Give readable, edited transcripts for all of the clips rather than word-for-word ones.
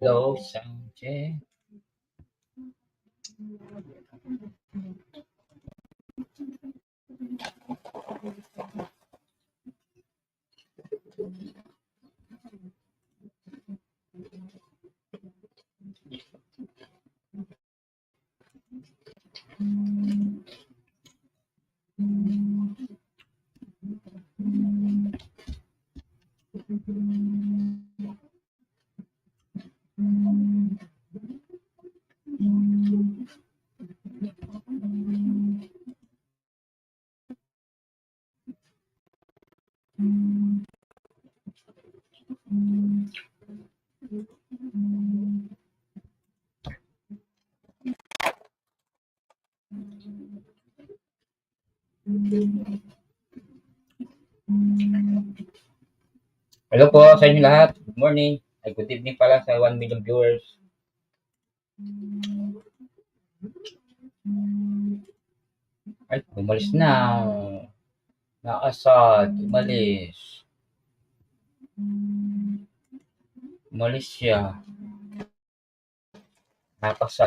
Hello, sound check. Hello po sa inyo lahat. Good morning. Ay, good evening pala sa 1 million viewers. Ay, umalis na. Nakasad. Umalis. Umalis siya. Nakasad.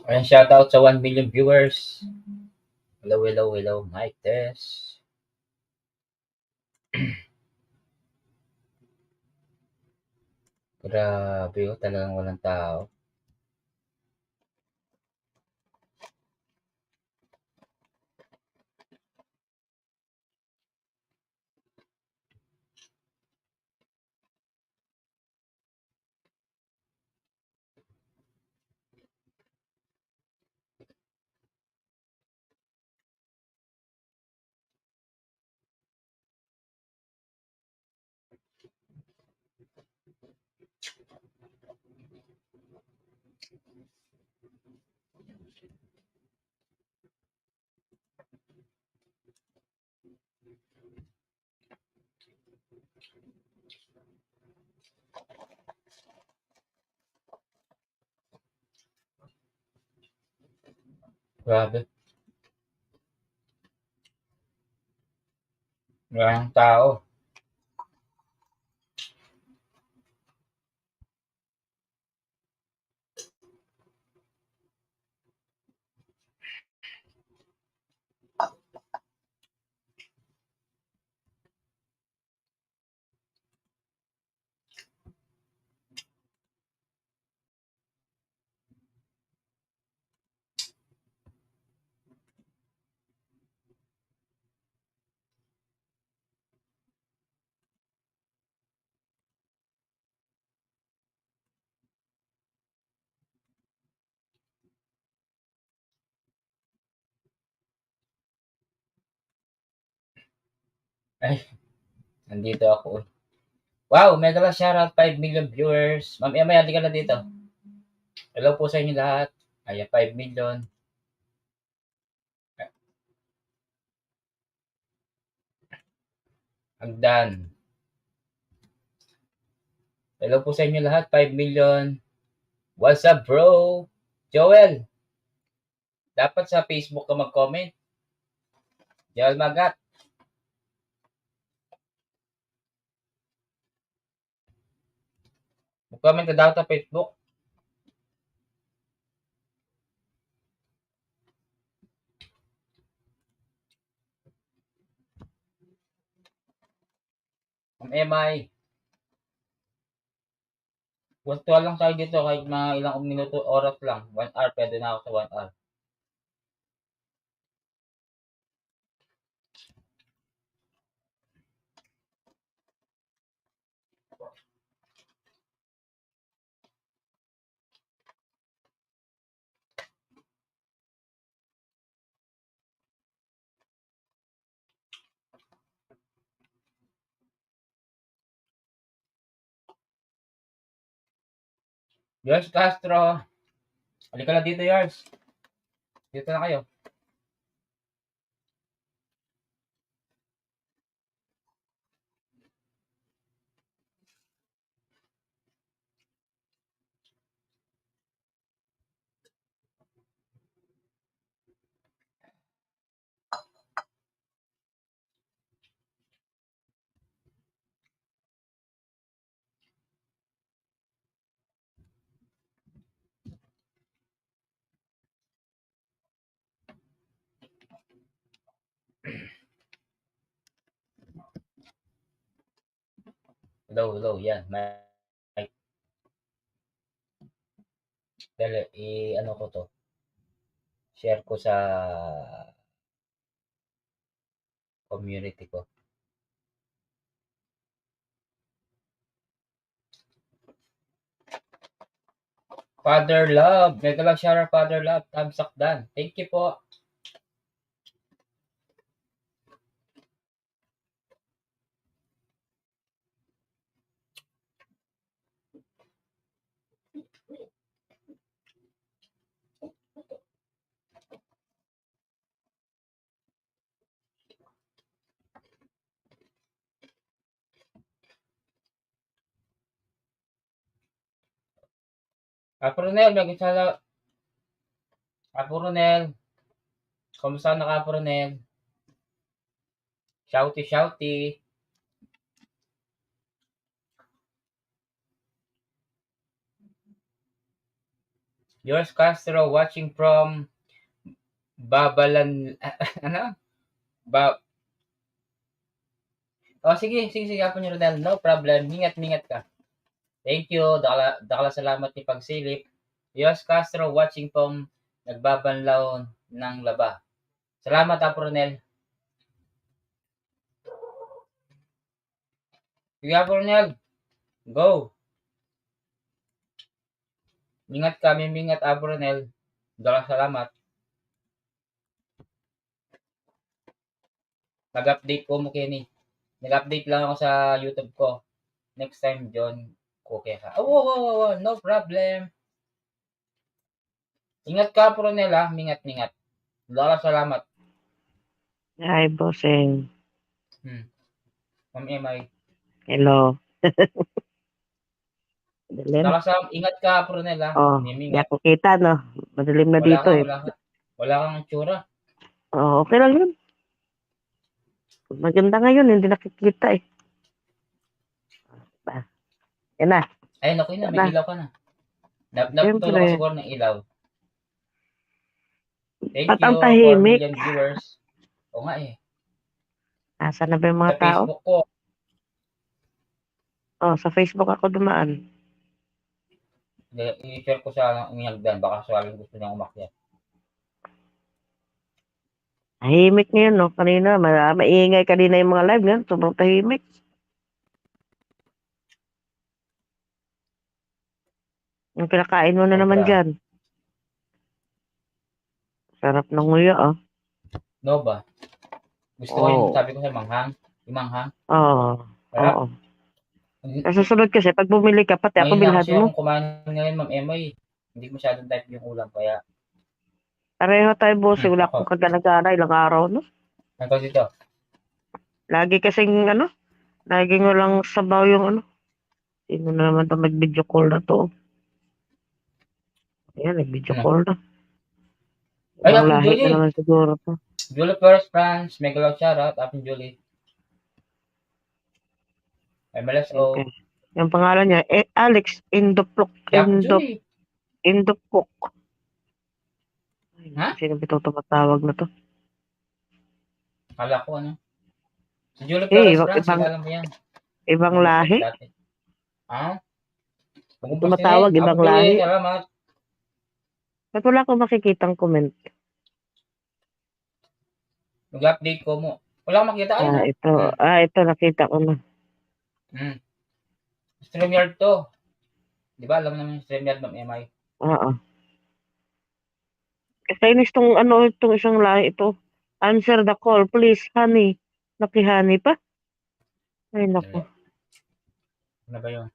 Ayan, shoutout sa 1 million viewers. Hello, hello, hello. Mic test. Grabe, oh, talagang walang tao. Grabe. Walang tao. Ay, nandito ako. Wow, mega lang shoutout, 5 million viewers. Ma'am Emma, halika na dito. Hello po sa inyo lahat. Ayan, 5 million. Hagdan. Hello po sa inyo lahat, 5 million. What's up, bro? Joel, dapat sa Facebook ka mag-comment. Joel Magat. Mag-comment ka daw sa Facebook. Ma'am Emay. Virtual lang tayo dito kahit mga ilang minuto, oras lang. 1 hour, pwede na ako sa 1 hour. Yours Castro. Halika na dito, yours. Dito na kayo. Hello, hello. Yan. May dali, ano ko to. Share ko sa community ko. Father Love. Mega lang share Father Love. Thumbs up dan. Thank you po. Apronel, nag-isala. Apronel. Kamusta na ka, Apronel? Shouty, shouty. Yours Castro watching from Babalan. Ano? Oh, sige, sige, sige, Apo ni Rodel. No problem. Ingat ka. Thank you. Dakala salamat ni pagsilip. Yos Castro watching from nagbabanlaw ng laba. Salamat, Apo Ronel. Sige, Apo Ronel. Go. Mingat kami, mingat, Apo Ronel. Dakala salamat. Nag-update ko mo kini. Nag-update lang ako sa YouTube ko. Next time, John, okay ka. Oh, no problem. Ingat ka, Apo Ronel, ha. Mingat. Dakala salamat. Hi, bossing. Ma'am Emay. Hello. Madilim? Ingat ka, Apo Ronel, ha. Oh, di Ingat. ako kita, no? Madilim na dito, eh. Wala kang tsura. Oh, okay lang yun. Maganda ngayon, hindi nakikita, eh. Yan na. Ay, naku na, may ilaw ka na. Naputulog ka Siyempre. siguro ng ilaw. Thank Ba't you, ang 4 tahimik? million viewers. O nga eh. Asa na ba yung mga Sa tao? Facebook ko, Oh, sa Facebook ako dumaan. i-share ko sa Hagdan. Baka sakaling gusto niyang umakyat. Tahimik ngayon, no? Kanina, maingay kanina yung mga live ngayon. Sobrang tahimik. Yung pinakain mo na naman Sobra. dyan. Sarap ng nguya, oh. No ba? Gusto ko yung sabi ko sa manghang. Yung manghang. Oh, Sarap. oo. Sa susunod kasi, pag bumili ka, pati ako Ngayon lang bilhan kasi mo. akong kumain ngayon, Ma'am Emoy. Hindi ko masyadong type yung ulam, kaya, Pareho tayo, bossing. Wala ako. akong kagana-gana, ilang araw, no? Ano dito? Lagi kasing, laging walang sabaw yung Sino na naman 'tong nag-video call na 'to? Ayan, nag-video Ano? call na. Ay, Ibang Apong lahi na Julie! naman siguro 'to. Julie Perez France, mega love shoutout, Apong Julie. Okay. MLSO. Yung pangalan niya, Alex Indopok. Si Apong Julie. Indopok. Ay, Ha? naku, sino ba itong tumatawag na 'to? Kala ko ano. Si Julie Eh, Perez ibang, France, ibang, kilala mo yan. ibang Hindi mo text lahi. dati. Ah? Yung Magumpas din eh. tumatawag, ibang Apong Julie, lahi. salamat. Ba't wala akong makikitang comment? Mag-update ko mo. Wala akong makita. Ayun Ah, oh. ito. Ito, nakita ko na. StreamYard to. Di ba? Alam mo naman yung StreamYard, Ma'am MI. Oo. Kainis tong itong isang lahi ito. Answer the call, please, honey. Naki-honey pa? Ay, naku. Dali. Ano ba yun?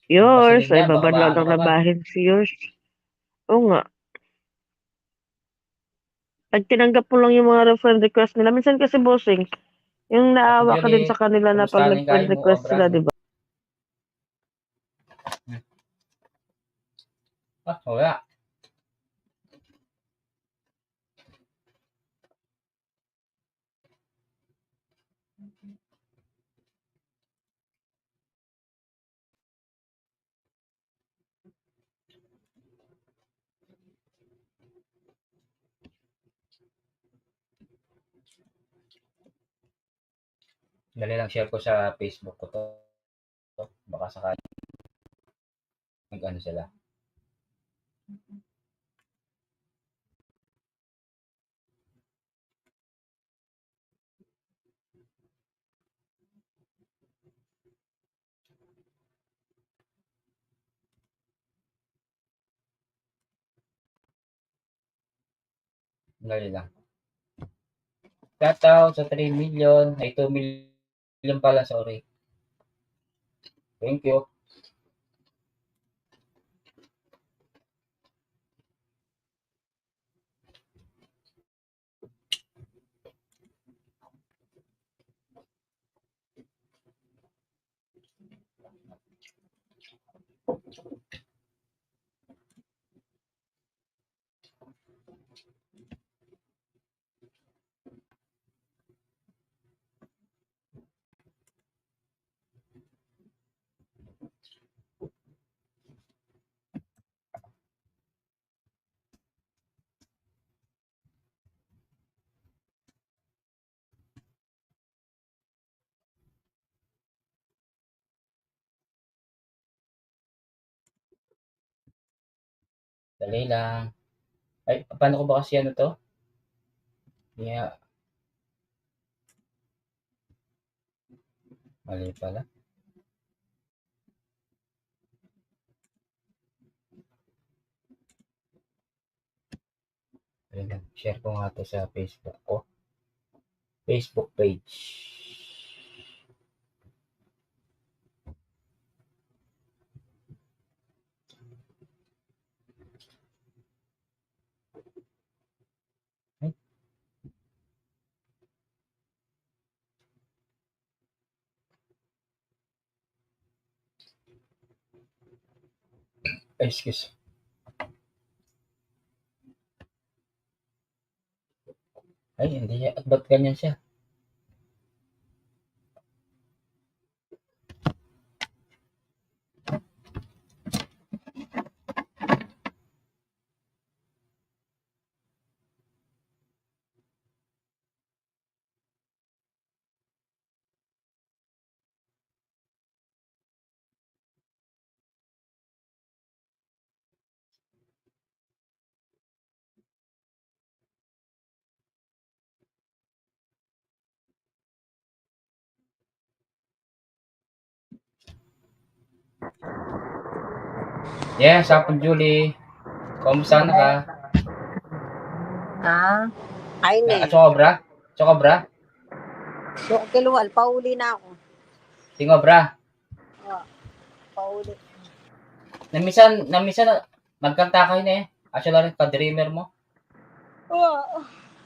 Yours. Ay, Vaseline yan. Baka babanlaw maano ng ka pa. labahin si yours. Oo nga. Pag tinanggap mo lang yung mga friend request nila, minsan kasi bossing, yung Apong naawa ka din Julie, sa kanila na kumusta pag na yung kain nag-friend mo? request sila, Abrado. di ba? Wala. Dali lang share ko sa Facebook ko to. Baka sakali mag-ano sila. Dali lang. Shoutout sa 3 million. Ay, 2 million pala, sorry. Thank you. Dali lang. Ay, paano ko ba kasi ano to? Yeah, mali pala. Dali lang. Share ko nga to sa Facebook ko. Facebook page. Ay, excuse. Ay, hindi. At ba't ganyan siya? Yes, Apong Julie. Kumusta na ka? Ah, ay ne. Chokobra? Chokobra? So, kiluwal, pauli na ako. Tingobra. Pauli. Namisan magkanta kayo na eh. Actually, rin pa-dreamer mo.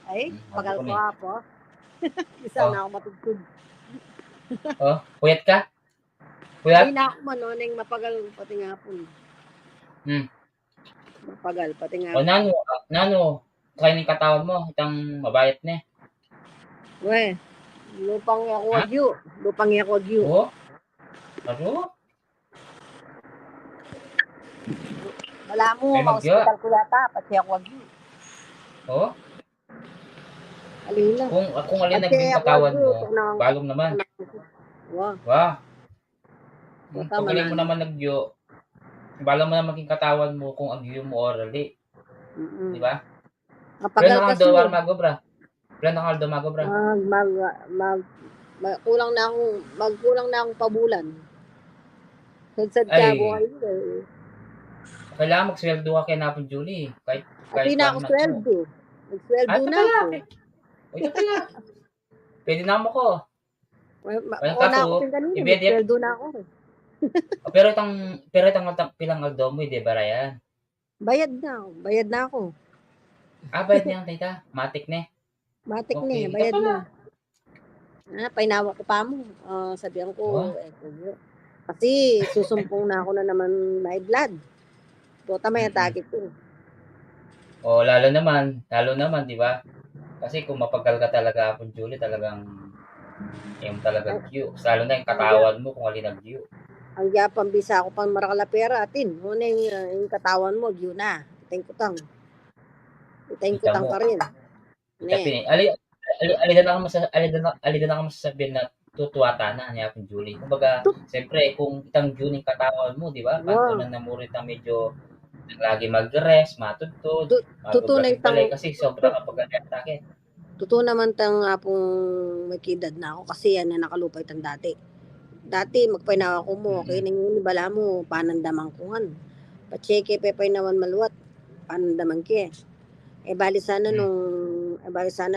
Ay, pagal Ako ko na eh. ako. Isa Oh. na ako matugtog. Oh, puyat ka? Puyat? Hindi na ako manoneng mapagal pati nga po. Mapagal pati nga O nano, kaya ni katawan mo, itang mabayat na eh. We, lupang ako Ha? wagyu. Lupang ako wagyu. Oo? Ano? Wala mo, May magya. ma-hospital ko yata, pati ako wagyu. Oo? Alina. Kung alin naging katawan mo, balong naman. Wow. Wow. Baka Kung alin mo manalo. naman nagyo, balong mo naman maging katawan mo kung agyo mo orally. Di ba? Mapagal kasi. Plan ng Aldo Magobra. Magkulang na akong pabulan. Sad Ay. ka buhay eh. Kailangan magsweldo ka kay Napon Julie. Kahit na ako sweldo. Nagsweldo na ako. Ito pala. Pwede na mo ko. Ako na ako kanina. Nagsweldo na ako. Pero itang pilang Aldo mo, di ba yan? Bayad na ako. Bayad niya ang tita. Matik na. Matik na, bayad na. Painawa ko pa mo. Sabihan ko, kasi susumpong na ako na naman my blood. Puta may atake ko. Lalo naman, di ba? Kasi kung mapagal ka talaga Apon Julie, talagang yung talagang Q. Lalo na yung katawan mo kung alin ang Q. Ang yapang bisa ako pang marakalapera atin. Muna yung katawan mo, Q na. Iteng kutang ka rin. Alida na ka masasabihin na tutuwata na ni Apon Julie. Kumbaga, siyempre, kung itang June yung katawan mo, di ba? Pantunan na mo rin medyo lagi mag-rest, matutod, tutunay kasi sobrang kapag-atake. Totoo naman tang apong may kidad na ako kasi yan na nakalupay tang dati. Dati magpainawa ko mo, okay nang yun, bala mo, panandaman ko nga. Pacheke, pepainawan maluwat, panandaman ke. Bali sana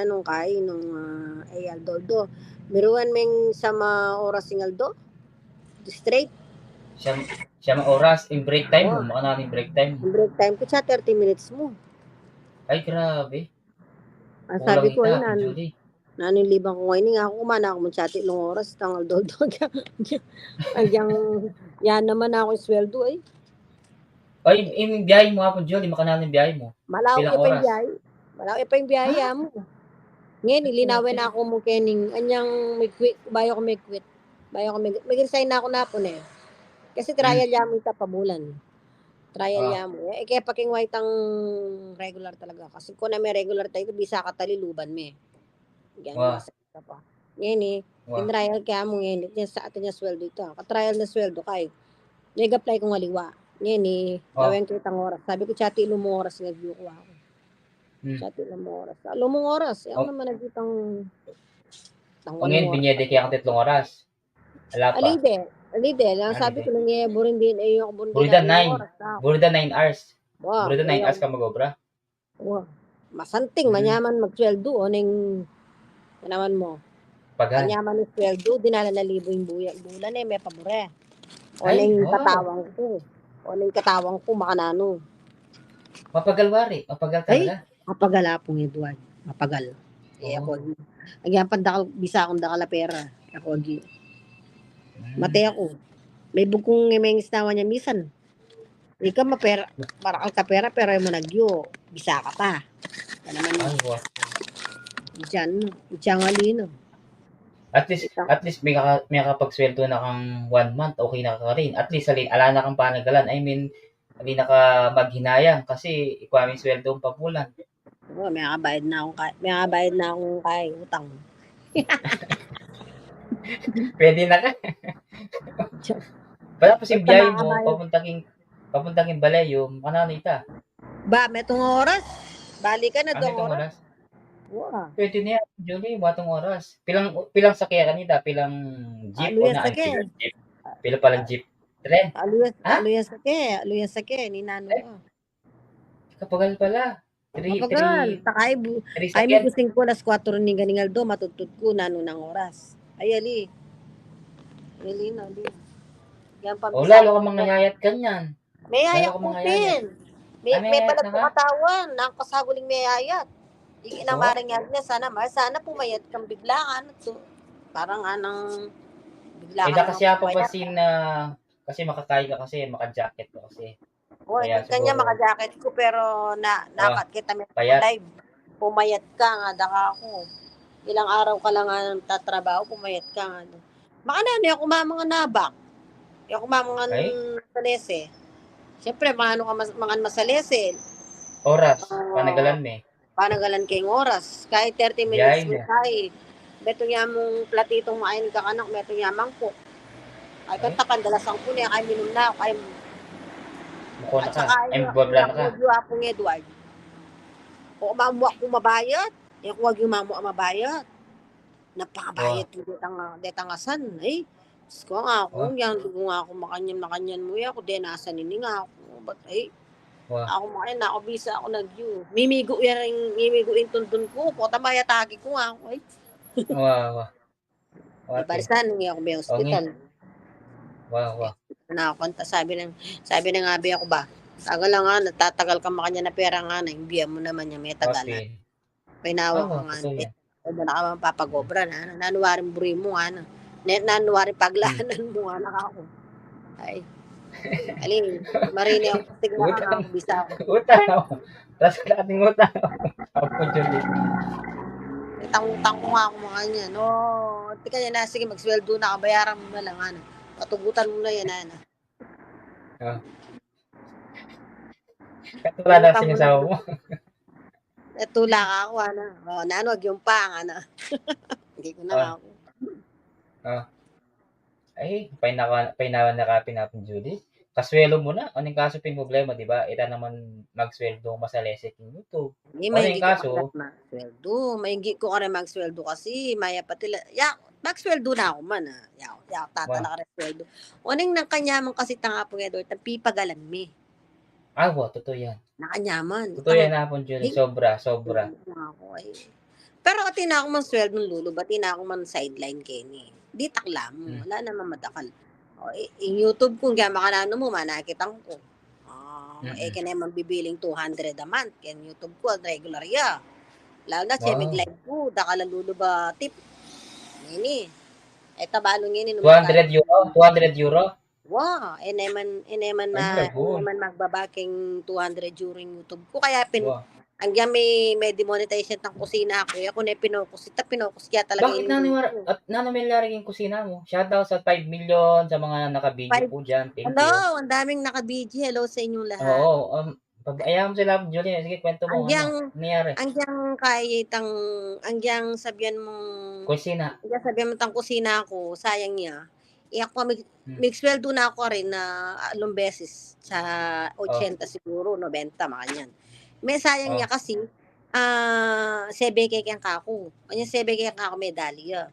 nung kay, nung Aldo. Meron meng sama oras ng Aldo? Straight? Siya oras, in break time mo, maka natin break time. In break time ko siya, 30 minutes mo. Ay, grabe. Sabi ko, nanong libang ko ngayon, ako kumana ako mag-chat ilong oras, tangal do. Yan naman ako sweldo eh. Ay, yung biyahe mo Apon Julie, makananin yung biyahe mo. Malawi pa yung biyahe mo. Ngayon, ilinawin na ako mo kening, anyang may quit, bayo ko may quit. Mag-resign na ako na po na eh. Kasi trial yamin ta pabulan. Trial yamin. Kaya paking white ang regular talaga. Kasi kung na may regular tayo, bisa ka taliluban me. Yan, masakit pa. Ngayon eh, in-trial kaya mo ngayon, sa atin yung sweldo ito. Ka-trial na sweldo kay. Nag-apply ko nga liwa. Ngayon eh, gawin ko itang oras. Sabi ko, chati ilong oras, nag-view ko ako. Chati ilong oras. Ilong oras, ako naman nag-itang ngayon, binyede kaya ka 3 oras. Wala pa. Alide. Sabi ko lang burin din yung Burida 9 hours. Burida 9 hours ka mag-obra. Masanting, manyaman mag-sweldo. Ning naman mo. Manyaman ng sweldo, dinala na libo yung bulan eh, may pabore. Ning katawang ko, makanano. Mapagal talaga. Mapagal apong Edward. Mapagal. Ako, nagyapan bisa akong dakalapera. Ako, mate ako. May bukong ngimengis naman niya misan. Ika mapera, para ka pera pero mo nagyo, bisa ka pa. Naman Diyan alino. At least may kapagsweldo na kang 1 month, okay na ka rin. At least ala na kang panagalan. I mean, hindi na ka maghinayang kasi ikwaming sweldo ang pabulan. May kabayad na akong kay utang. Pwede na ka. Wala pa si biyahe mo, papuntang Balayo, kanano ita? Ba, metong oras? Bali ka na dong oras? Wow. Pwede na yan, Julie, matong oras. Pilang sakya kanita, pilang jeep o na jeep. Pila palang jeep. Tren? Aluyan sake, ni Nano. Kapagal pala. Mapagal. Takay, 3 ay may seconds. gusing ko, las 4 ni ganingaldo, matutut ko, nano ng oras. Ay, ali. Ali na, ali. Yan O, pambisa lalo ka ko. mga yayat ganyan. May Lalo ayak ka ko, mga yayat. Pin. May, May may yayat balat na ko ka? katawan. Nakasaguling may ayat. Iki na Oo. maring Agnes, sana pumayat kang biglaan. So, parang anang bigla Eh, ka da naman kasi ako pumayat. papansin na kasi makakay ka kasi, maka-jacket ka kasi. O, Kaya kanya siguro, maka-jacket ko, pero nakat kita may payat. live. Pumayat ka nga, daka ako. Ilang araw ka lang nga tatrabaho, pumayat ka nga. Baka na, ako mga nabak. Ako mga Ay, salese. Siyempre, mga masalese. oras. Uh, Panagalan me. Panagalan kayong oras. Kahit 30 minutes Biyahe mo mo. tayo. Beto niya mong platitong main ka kanak, beto niya mangkok. Ay, Ay, katakan, dalasang po niya, ay minum na, ay, buko na at ka. saka, Ay, yung babla na ka. akong Edward. O mamuak ko mabayat. Yung huwag yung mamuak mabayat. Napakabayat Wow. yung detangasan. Ay, ko nga ako, Wow. yan, dugo nga ako makanyan mo yan. Ako din, nasa nini nga ako. But, ay, Wow. ako makain, ako bisa ako nag-view. Mimigo yung tundun ko. Pota mayatagi ko nga ako. Ay, Wow. Wow. barisan, hindi ako may hospital. Wow. Na ako, sabi ng abi ako ba, tagal lang nga, natatagal ka makanya na pera nga na, imbiya mo naman niya, may tagalan. Okay. Pinawa ko nga, Totoo yan. na ka mapapagobra na, nanuwaring buri mo nga na, nanuwaring paglaanan mo nga na ako. Ay, alin, marini ako, tignan ka nga ako, bisa ako. Utang ako. Tapos nating utang ako. Ako, Julie. Utang ko nga ako mga niya, no, tika niya na, sige, magsweldo na, kabayaran mo na lang, ano, patugutan mo na yan, ano. Katula na sinasawa mo. Tula ka ako, ano, wag yung pang, ano. Hindi ko na ako. Ay, painawan na ka pinapin Julie. Kaswelo mo na. Anong kaso pin problema, di ba? Ita naman magsweldo masalesek yung YouTube. Hindi, O yung mahingi ko kaso, ka magsweldo. Mahingi ko ka rin magsweldo kasi maya pati magsweldo na ako man. Tata na ka rin sweldo. Uning ng kanyaman kasi tanga po nga doon, pipagalan mi. Totoo yan. Nakanyaman. Totoo yan hapon Julie. Sobra. Pero ati na ako man sweldo ng lulo, bati na ako man sideline Kenny. Di takla mo. Wala naman madakal. In YouTube kung gaya makanano mo, manakitang ko. Kaya naman bibiling 200 a month. Kaya YouTube ko, regular ya. Lalo na siya, live ko. Dakalan lulo ba tip. Nini. Tabalong yun. 200 euro? 200 euro? Wow. Eneman magbabaking 200 euro yung YouTube ko. Kaya hanggang may demonetization ng kusina ako. Ako na pinokus kaya talaga. Bakit nanamilyari yung kusina mo? Shoutout sa 5 million sa mga naka-video po dyan. Thank you. Hello, ang daming naka-video. Hello sa inyong lahat. Oo. Ayaw mo sila, Julie. Sige, kwento mo. Ano nangyari? Angyang sabihan mong kusina. Sabihan mo tang kusina ko, sayang niya. Ako sweldo na ako rin na along beses sa 80 siguro, 90 makanyan. May sayang niya kasi sebeke kang kako. Kanya sebeke kang kako medalya.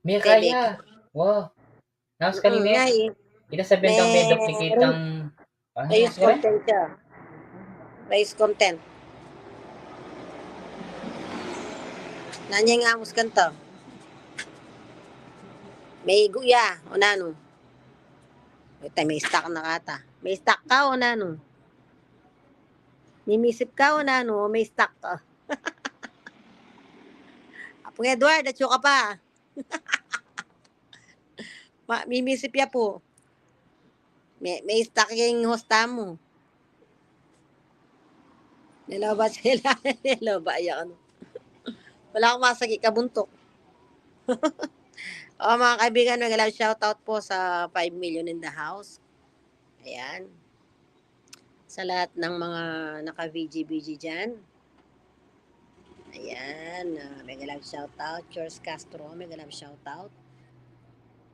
May kaya. Wow. Naos kanina. Kita sabihin kang may duplicate ang race content siya. Race content. Nanya nga mus kanta. May guya, o nano. May stock na kata. May stock ka, o nano. Mimisip ka, o nano. May stock ka. Apong Edward, atyo ka pa. Mimisip ya po. May stock yung hosta mo. Nilaw ba sila? Nilaw ba yan? Wala akong masagi, kabuntok. Mga kaibigan, mag-love shoutout po sa 5 million in the house. Ayan. Sa lahat ng mga naka-VG dyan. Ayan. Mag-love shoutout. George Castro, mag-love shoutout.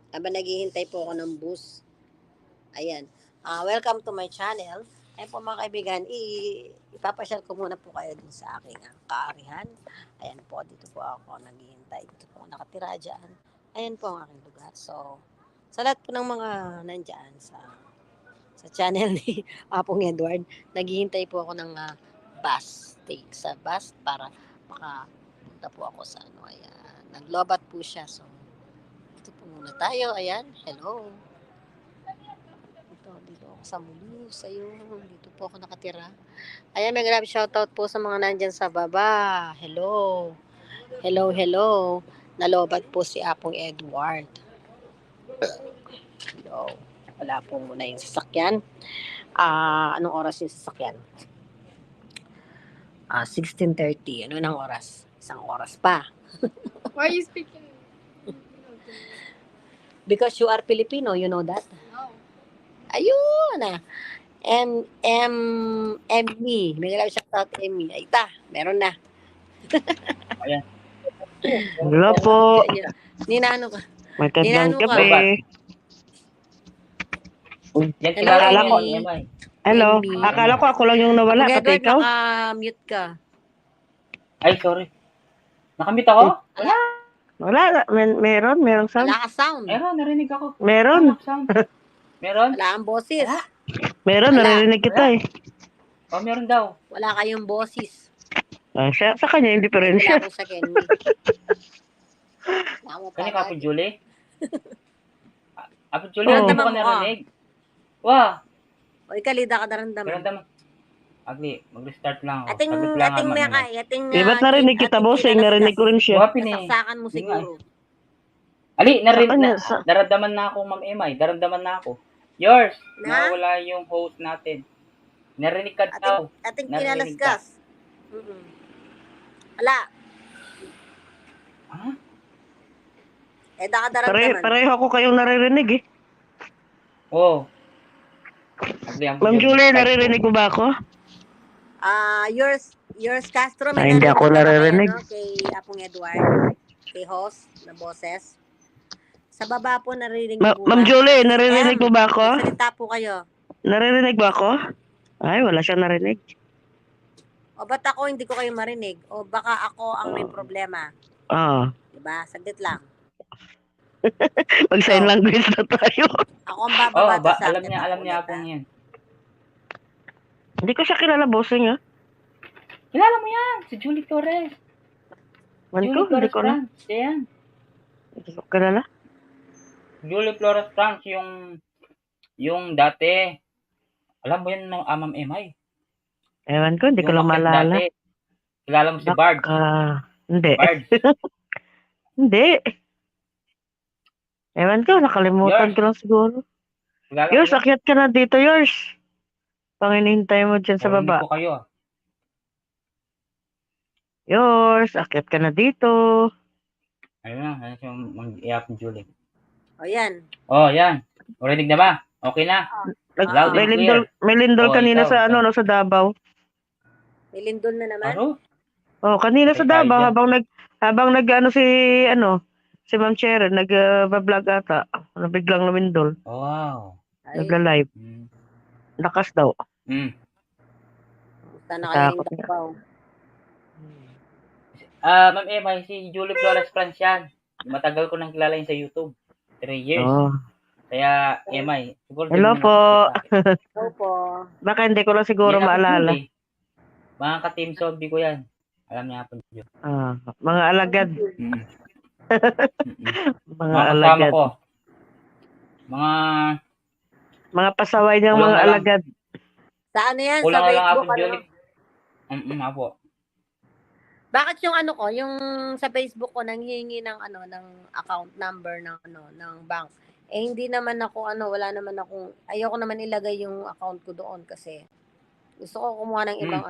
Habang naghihintay po ako ng bus. Ayan. Welcome to my channel. Ayan po mga kaibigan, ipapasyal ko muna po kayo din sa aking kaarihan. Ayan po, dito po ako naghihintay. Dito po nakatira dyan. Ayan po ang aking lugar. So, sa lahat po ng mga nandyan sa channel ni Apong Edward, naghihintay po ako ng bus. Sa bus para makapunta po ako sa ano. Ayan. Naglobat po siya. So, dito po muna tayo. Ayan. Hello. Dito ako sa Mulus. Ayun. Dito po ako nakatira. Ayan, may grab shoutout po sa mga nandyan sa baba. Hello. Hello, hello. Nalobat po si Apong Edward. Hello. Wala po muna yung sasakyan. Anong oras yung sasakyan? 16:30. Ano nang oras? Isang oras pa. Why are you speaking? Because you are Filipino, you know that? No. Ayun na. Emmy. May grab shoutout Emmy. Ay, meron na. Hello po. Ninano ka? Magandang Ninano ka? gabi. Yan Hello, kilala ko, Amy. Emay. Hello. Amy. Akala ko ako lang yung nawala, Pag pati Edward, ikaw. naka-mute ka. Ay, sorry. Nakamit ako? Wala. Merong sound. Wala ka sound. Meron, narinig ako. Meron. Sound. Meron? Wala kang boses. Meron, Wala. naririnig kita eh. Oh, meron daw. Wala kayong boses. Sa kanya yung diferensya. Wala ko sa Kenny. Wala mo Kani pa. ka, Apo Julie? Apo Julie, Oo. hindi mo ko Naramdaman mo, narinig. Wah, O, ikalida ka daramdaman. naramdaman. Agli, mag-restart lang ako. Ating, Saglit lang ating ang may ano. ating, Eh, ba't narinig kita, bossing? Narinig ko rin siya. Guwapi ni. Nasaksakan mo siguro. Ali, Sa- naramdaman na ako, Ma'am Emay. Naramdaman na ako. Yours, Na? nawala yung host natin. Narinig ka daw. Ating Narinig kinalaskas. Wala. Ha? Daramdaman. Pareho ako kayong naririnig eh. Oo. Agli, ang Ma'am Julie, naririnig mo ba ako? Yours Castro, Ay, hindi ako naririnig. Kay Apong Edward, kay host na boses. Sa baba po naririnig po. Ma'am Julie, naririnig mo ba ako? Salita po kayo. Naririnig ba ako? Ay, wala siyang narinig. O ba't ako hindi ko kayo marinig? O baka ako ang may problema. Oo. Diba? Saglit lang. Mag-sign language na tayo. Ako ang Oh, bababa sa alam niya ako yan. Hindi ko siya kilala, bossing ah. Kilala mo yan, si Julie Torres. Man Julie ko, hindi Flores ko na. Franks, yan. Hindi ko kilala. Julie Flores Franks, yung dati. Alam mo yan ng Ma'am Emay. Ewan ko, hindi ko Yung lang akit maalala. dati. Kilala mo si Bard. Hindi. Bard. Hindi. Ewan ko, nakalimutan Yours. ko lang siguro. Kilala mo Yours, yun? akyat ka na dito, yours. Panginihintay mo dyan sa Narinig baba. ko kayo. Yours, akyat ka na dito. Ayun na yung mag-iap ni Julie. O yan. Oh, yan. Narinig na ba? Okay na. Loud and clear. May lindol Oh, kanina ikaw, sa ikaw. sa Davao. May lindol na naman. Aro? Oh, kanina sa Okay, tayo Davao dyan. habang si Ma'am Sharon nag-vlog ata. Biglang lumindol, Wow. Ay, nagla-live. Lakas daw. sana kayo Takot yung nga. dapaw. Ma'am Emma, si Julie Flores Franks yan. Matagal ko nang kilala yun sa YouTube. 3 years. Oh. Kaya, Emma, siguro Hello di mo po. nakikita. Hello po. Baka hindi ko lang siguro Yan ako, maalala. Julie. Mga ka-team zombie ko yan. Alam niya po yun. Mga alagad. Mm. Mga Mga kasama alagad. ko. Mga Pasaway niyang Kulang mga na lang. alagad. Sa ano yan? kulang Sa na lang ako, Facebook, ano? Julie. Apo. Bakit yung ano ko, yung sa Facebook ko nanghihingi ng ng account number ng bank. Eh hindi naman ako wala naman akong ayoko naman ilagay yung account ko doon kasi gusto ko kumuha ng ibang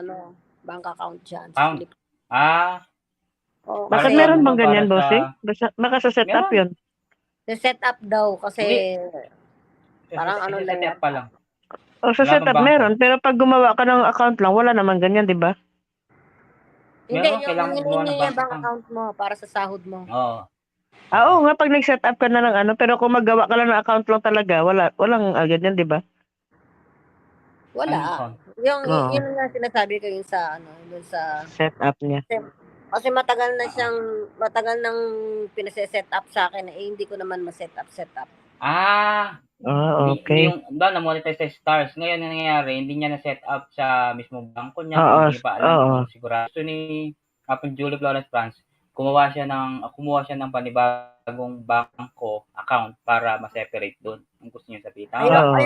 bank account diyan. Account? Oh, Bakit Para meron sa- bang ganyan, para bossing? Baka sa setup yun. set up daw kasi parang Kasi lang set up pa lang. O sa Wala setup bang bangko? meron, pero pag gumawa ka ng account lang, wala naman ganyan, di ba? hindi Meron, yung kailangan gumawa ng hinihingi bank bank account. account mo para sa sahod mo. Oo. Oo nga, pag nag-set up ka na ng pero kung magawa ka lang ng account lang talaga, walang ganyan, di ba? Wala. Anong account? Yung Oo. yun nga sinasabi ko yung sa yung sa Set up niya. kasi matagal nang pinase-set up sa akin hindi ko naman ma-set up. Ah, hindi Okay. yung doon na-monetize sa Stars. Ngayon ang nangyayari, hindi niya na-set up sa mismong bangko niya, Oo, hindi pa alam oo. kung sigurado. Gusto ni Kapon Julie Flores France, kumuha siya ng panibagong bangko account para ma-separate doon. Ang gusto niyo sabihin. Tama ba? Oo.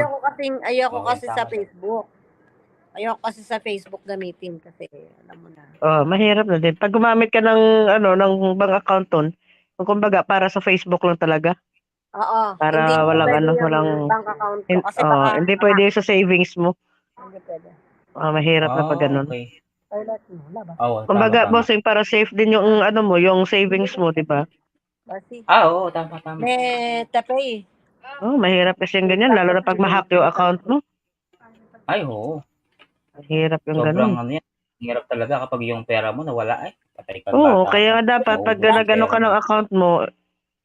Ayoko Okay, kasi sa tama. Facebook. Ayoko kasi sa Facebook gamitin kasi alam mo na. Mahirap na din. Pag gumamit ka ng ng bank account ton, kumbaga para sa Facebook lang talaga. Oo, hindi Para pwede yung walang bank account ko kasi baka hindi pwede sa savings mo. hindi pwede. Mahirap na pag ganun. Okay. Toilet mo, laba. Oo, Kumbaga, tama. bossing, para safe din yung yung savings mo, di ba? Basi. Oo, tama. May tapay. Mahirap kasi yung ganyan, lalo na pag ma-hack yung account mo. Ay, oo. Mahirap yung Sobrang ganun. yan. Hirap talaga kapag yung pera mo nawala patay ka Oo, bata ka. kaya dapat pag Maubos yung nagano ka pera ng mo. account mo,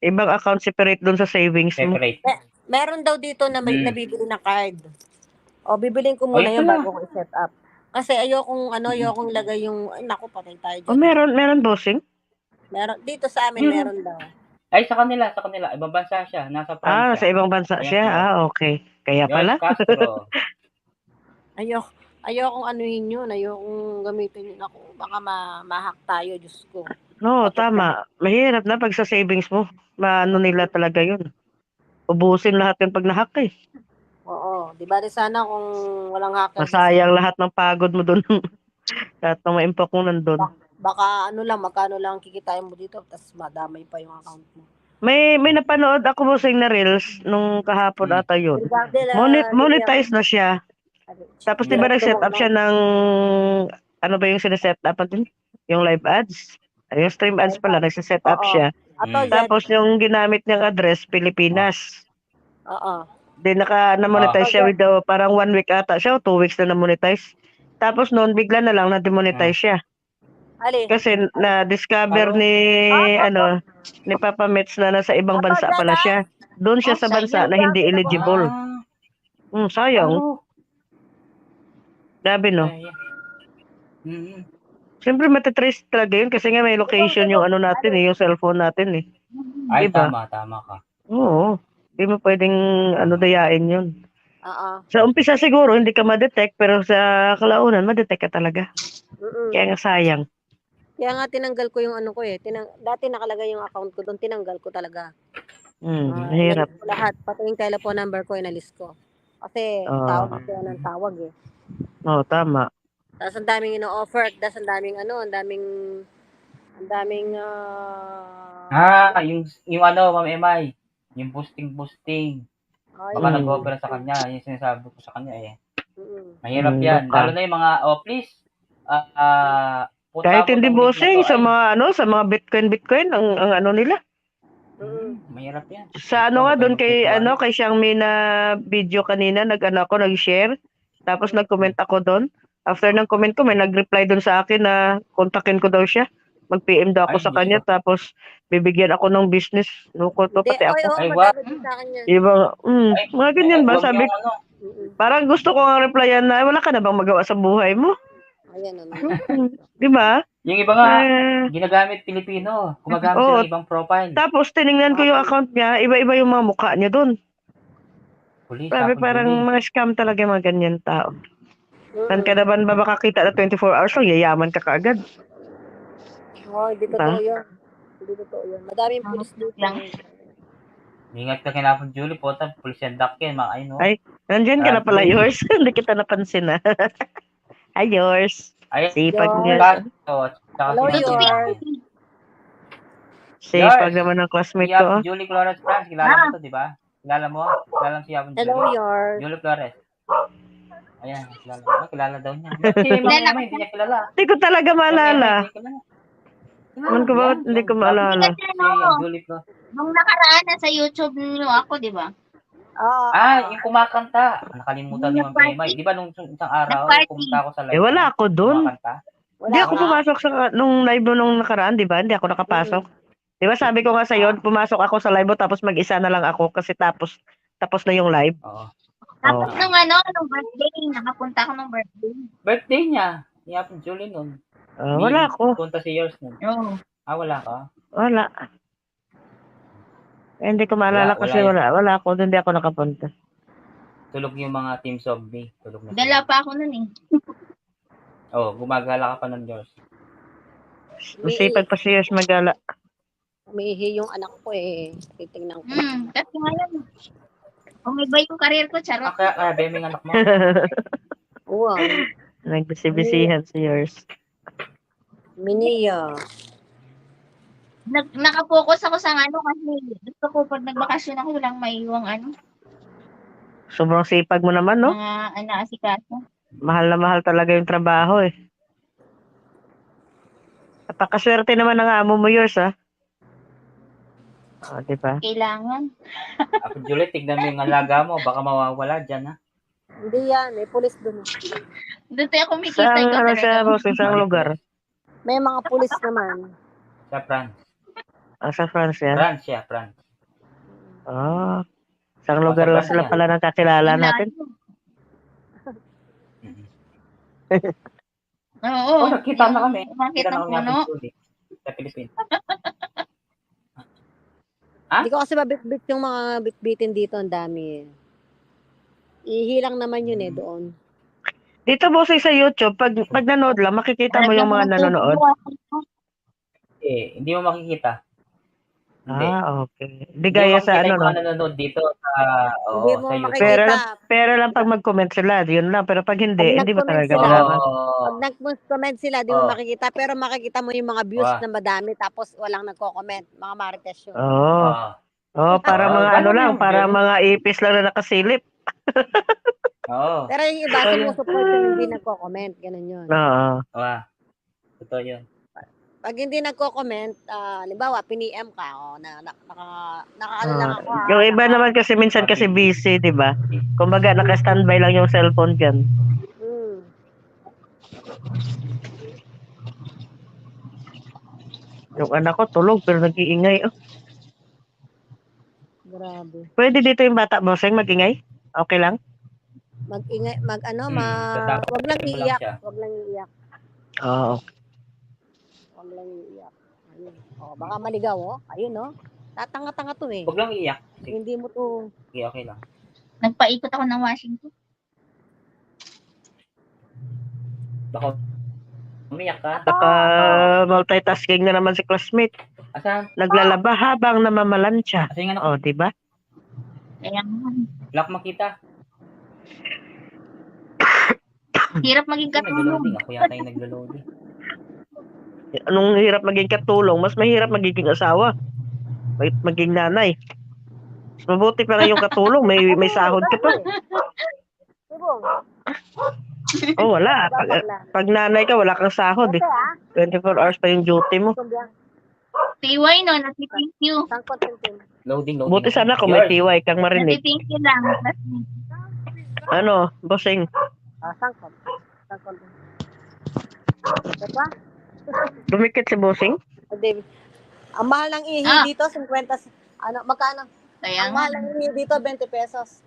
ibang account separate dun sa savings mo. Separate. Meron daw dito na may nabibili na card. O, bibilin ko Oh, muna yun yun pala. bago ko i-set up. Kasi ayokong lagay yung, ay, naku, patay tayo dyan. Meron bossing? Meron, dito sa amin, meron daw. Ay, sa kanila. Ibang bansa siya. Nasa France Sa siya. ibang bansa Ayan siya. siya. Okay. Kaya George pala. Castro. Ayokong anuhin yun, ayokong gamitin yun ako. Baka ma-hack tayo, Diyos ko. No, tama. Mahirap na pag sa savings mo. Maano nila talaga yun. Ubusin lahat yung pag na-hack eh. Oo, di ba sana kung walang hacker Masayang lahat ng pagod mo dun. Lahat ng ma-impok mo nandun. baka magkano lang kikitain mo dito, tapos madamay pa yung account mo. May napanood ako bossing na reels nung kahapon ata yun. Monetize na siya. Tapos diba nag-set up siya ng ano ba yung sineset up natin? Yung live ads. Yung stream ads pala, nagsiset up siya. Tapos yung ginamit niyang address, Pilipinas. Oo. Then na-monetize siya with parang 1 week ata siya o 2 weeks na na-monetize. Tapos noon bigla na lang na-demonetize siya. Kasi na-discover ni Papa Mets na nasa ibang bansa pala siya. Doon siya sa bansa na hindi eligible. Sayang. Grabe no. Siyempre matitrace talaga yun kasi nga may location yung natin yung cellphone natin eh. Ay, Diba? tama ka. Oo. Hindi mo pwedeng dayain yun. Oo. Sa umpisa siguro hindi ka ma-detect pero sa kalaunan ma-detect ka talaga. Kaya nga sayang. Kaya nga tinanggal ko yung ano ko eh. Dati nakalagay yung account ko doon, tinanggal ko talaga. Mahirap. Inalis ko lahat, pati yung telephone number ko, inalis ko. Kasi tawag ko ng tawag eh. Oo, tama. Tapos ang daming ino-offer, tapos ang daming Yung Ma'am Emay, yung boosting. Baka nag-offer sa kanya, yung sinasabi ko sa kanya eh. Mahirap yan. Baka. Lalo na yung mga, please, punta Kahit mo hindi tong link na bossing to. sa mga Bitcoin ang ano nila. Mahirap yan. Sa nga doon kay Xiaomi na video kanina nag-share. Tapos nag-comment ako doon. After ng comment ko may nag-reply doon sa akin na kontakin ko daw siya. Mag-PM daw ako sa kanya tapos bibigyan ako ng business. Nuko to pati ako. Ay, wow. Iba, mga ganyan ba sabi? Parang gusto ko nga replyan na wala ka na bang magawa sa buhay mo? Ayan ano. Di ba? Yung iba nga, ginagamit Pilipino. Gumagamit sila ng ibang profile. Tapos tiningnan ko yung account niya, iba-iba yung mga mukha niya doon. Sabi parang mga scam talaga yung mga ganyan tao. Saan ka naman ba makakita na 24 hours lang, yayaman ka kaagad. Hindi totoo yun. Hindi totoo yun. Madaming pulis dito. Ingat ka kinapon, Julie. Pota, pulis yan dakyan. Ay, nandyan ka na pala, yours. Hindi kita napansin na. Hi, yours. Sipag niya. Hello, yours. Sipag naman ng classmate ko. Julie Flores France, kilala mo to, di ba? Kilala mo? Kilala mo si Yapon Julie? Hello, yours. Julie Flores. Ayan, kilala mo. Kilala daw niya. Si Mama hindi niya kilala. Hindi ko talaga maalala. Hindi ko maalala. Julie Flores. Nung nakaraan na sa YouTube niyo ako, di ba? Yung kumakanta. Nakalimutan ni Ma'am Emay. Di ba nung isang araw, pumunta ako sa live. Wala ako doon. Kumakanta. Hindi ako pumasok sa nung live nung nakaraan, di ba? Hindi ako nakapasok. Di ba sabi ko nga sa'yo, pumasok ako sa live mo tapos mag-isa na lang ako kasi tapos na yung live. Oo. Tapos nung birthday, nakapunta ako nung birthday. Birthday niya. Yapon Julie nun. Wala ako. Punta si yours nun. Oo. Wala ka? Wala. Hindi ko maalala Wala kasi yun. wala ako. Hindi ako nakapunta. Tulog yung mga Team Zombie. Tulog na. Dala pa ako nun eh. Oh, gumagala ka pa ng Diyos. Masipag pa si Yos magala. Umiihi yung anak ko eh. Titingnan ko. Kasi ngayon, umibay yung career ko, charot. Kaya beming anak mo. Wow. Nagbisi-bisihan si Yos. Miniya. Nakapokus ako sa ano kasi gusto ko pag nagbakasyon ako walang maiiwang ano, Sobrang sipag mo naman, no? mga asikaso. Mahal na mahal talaga yung trabaho, eh. Napakaswerte naman ng amo mo, Yos, ha? Di ba? Kailangan. Ako, Julie, tignan mo yung alaga mo. Baka mawawala dyan, ha? Hindi yan. May pulis dun. Doon tayo kumikita Saan, ko ano siya, talaga. Rose? Isang lugar? May mga pulis naman. Sa France. Sa France yan? France siya, France. Oh. Isang lugar lang sila pala ng kakilala natin. Oo. Oh, nakita na kami. Umakit Kita ng na kami puno. sa Pilipinas. Hindi ko kasi mabitbit yung mga bitbitin dito. Ang dami eh. Ihilang naman yun eh doon. Dito, boss, sa YouTube, pag nanood lang, makikita mo yung mga nanonood. Hindi mo makikita. Hindi. Okay. Di gaya sa ano, Hindi mo makikita yung no? mga nanonood dito sa, Hindi mo sa YouTube. makikita. Pero lang pag mag-comment sila, yun lang. Pero pag hindi, Pag hindi mo nag-comment talaga sila, malaman. Pag nag-comment sila, di mo makikita. Pero makikita mo yung mga views na madami tapos walang nagko-comment. Mga marites yun. Para mga ganun ano lang, yun, para ganun. mga ipis lang na nakasilip. Oo. Pero yung iba, sumusupport yung hindi nagko-comment. Ganun yun. Oo. Totoo yun. Pag hindi nagko-comment, halimbawa, piniem ka, nakaano lang ako. Yung iba naman kasi minsan kasi busy, di ba? Kumbaga, naka-standby lang yung cellphone dyan. Yung anak ko tulog pero nag-iingay. Grabe. Pwede dito yung bata, bossing, mag-ingay? Okay lang? Mag-ingay, wag lang Tatapos iiyak. siya. Wag lang iiyak. Oo. Wag lang iiyak. Ayun. Baka maligaw, Ayun, Tatanga-tanga to eh. Huwag lang iiyak. Hindi mo to. Sige, okay lang. Nagpaikot ako ng Washington. Baka umiyak ka. Multitasking na naman si classmate. Asan? Naglalaba habang namamalansya. Kasi nga Di ba? Kaya naman. Black makita. Hirap maging katulong. Naglo-loading. Ako yata yung naglo-loading. Anong hirap maging katulong? Mas mahirap magiging asawa. Maging nanay. Mas mabuti pa nga yung katulong. May sahod ka pa. Wala. Pag nanay ka, wala kang sahod eh. 24 hours pa yung duty mo. TY no, nati-thank you. Loading. Buti sana kung may TY kang marinig. Nati-thank you lang. Ano, bossing? Sangkot. Diba? Dumikit si bossing? David. Ang mahal ng ihi dito, 50. Magkano? Kaya Ang mahal ng ihi dito, 20 pesos.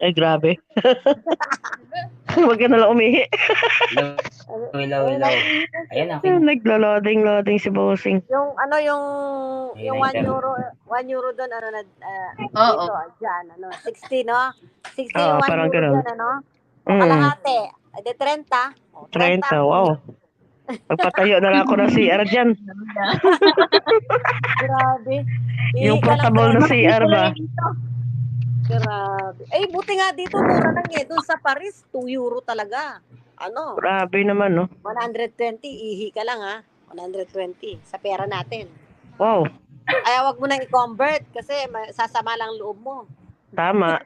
Ay, grabe. Huwag ka nalang umihi. Ilaw. Ayan na. Naglo-loading si bossing. Yung 1 euro doon, dito, dyan, 60, no? 60 yung 1 parang euro ganun. dyan, Kalahati. Ade 30. 30, wow. Magpatayo na lang ako ng CR dyan. Grabe. Yung portable na CR ba? Grabe. Buti nga dito, mura lang Doon sa Paris, 2 euro talaga. Grabe naman, no? 120, ihi ka lang, 120 sa pera natin. Wow. Ay, wag mo nang i-convert kasi sasama lang loob mo. Tama.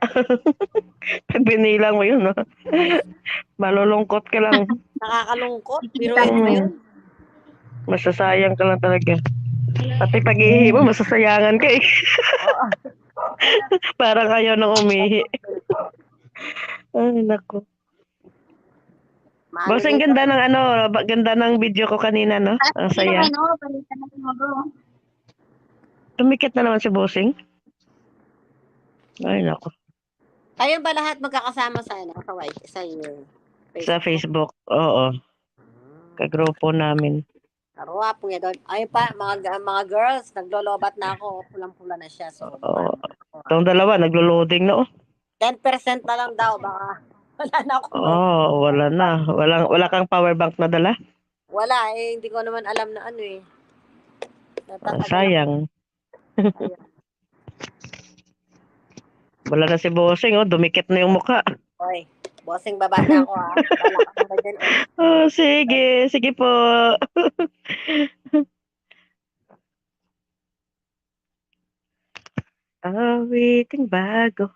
Pag binilang mo yun, no? Malulungkot ka lang. Nakakalungkot. Biruin mo yun. Masasayang ka lang talaga. Pati pag-ihi mo, masasayangan ka eh. Parang ayaw nang umihi. Ay, naku. Boss, ang ganda ng ganda ng video ko kanina, no? Ang saya. Palitan natin mo. Tumikit na naman si Bossing. Ay, naku. Ayun ba lahat magkakasama sa Sa Facebook, oo. Kagrupo namin. Arwa po yan doon. Ayun pa, mga girls, naglolobat na ako. Pulang-pula na siya. So, Oo. Itong dalawa, naglo-loading na, oh. 10% na lang daw. Baka wala na ako. Wala na. Wala kang power bank na dala? Wala eh. Hindi ko naman alam na ano eh. Natatagal ako. Sayang. Wala na si Bossing, oh. Dumikit na yung mukha. Oy, bossing baba na ako ha. Wala ka muna dyan eh. Sige. Sige po. Awiting bago.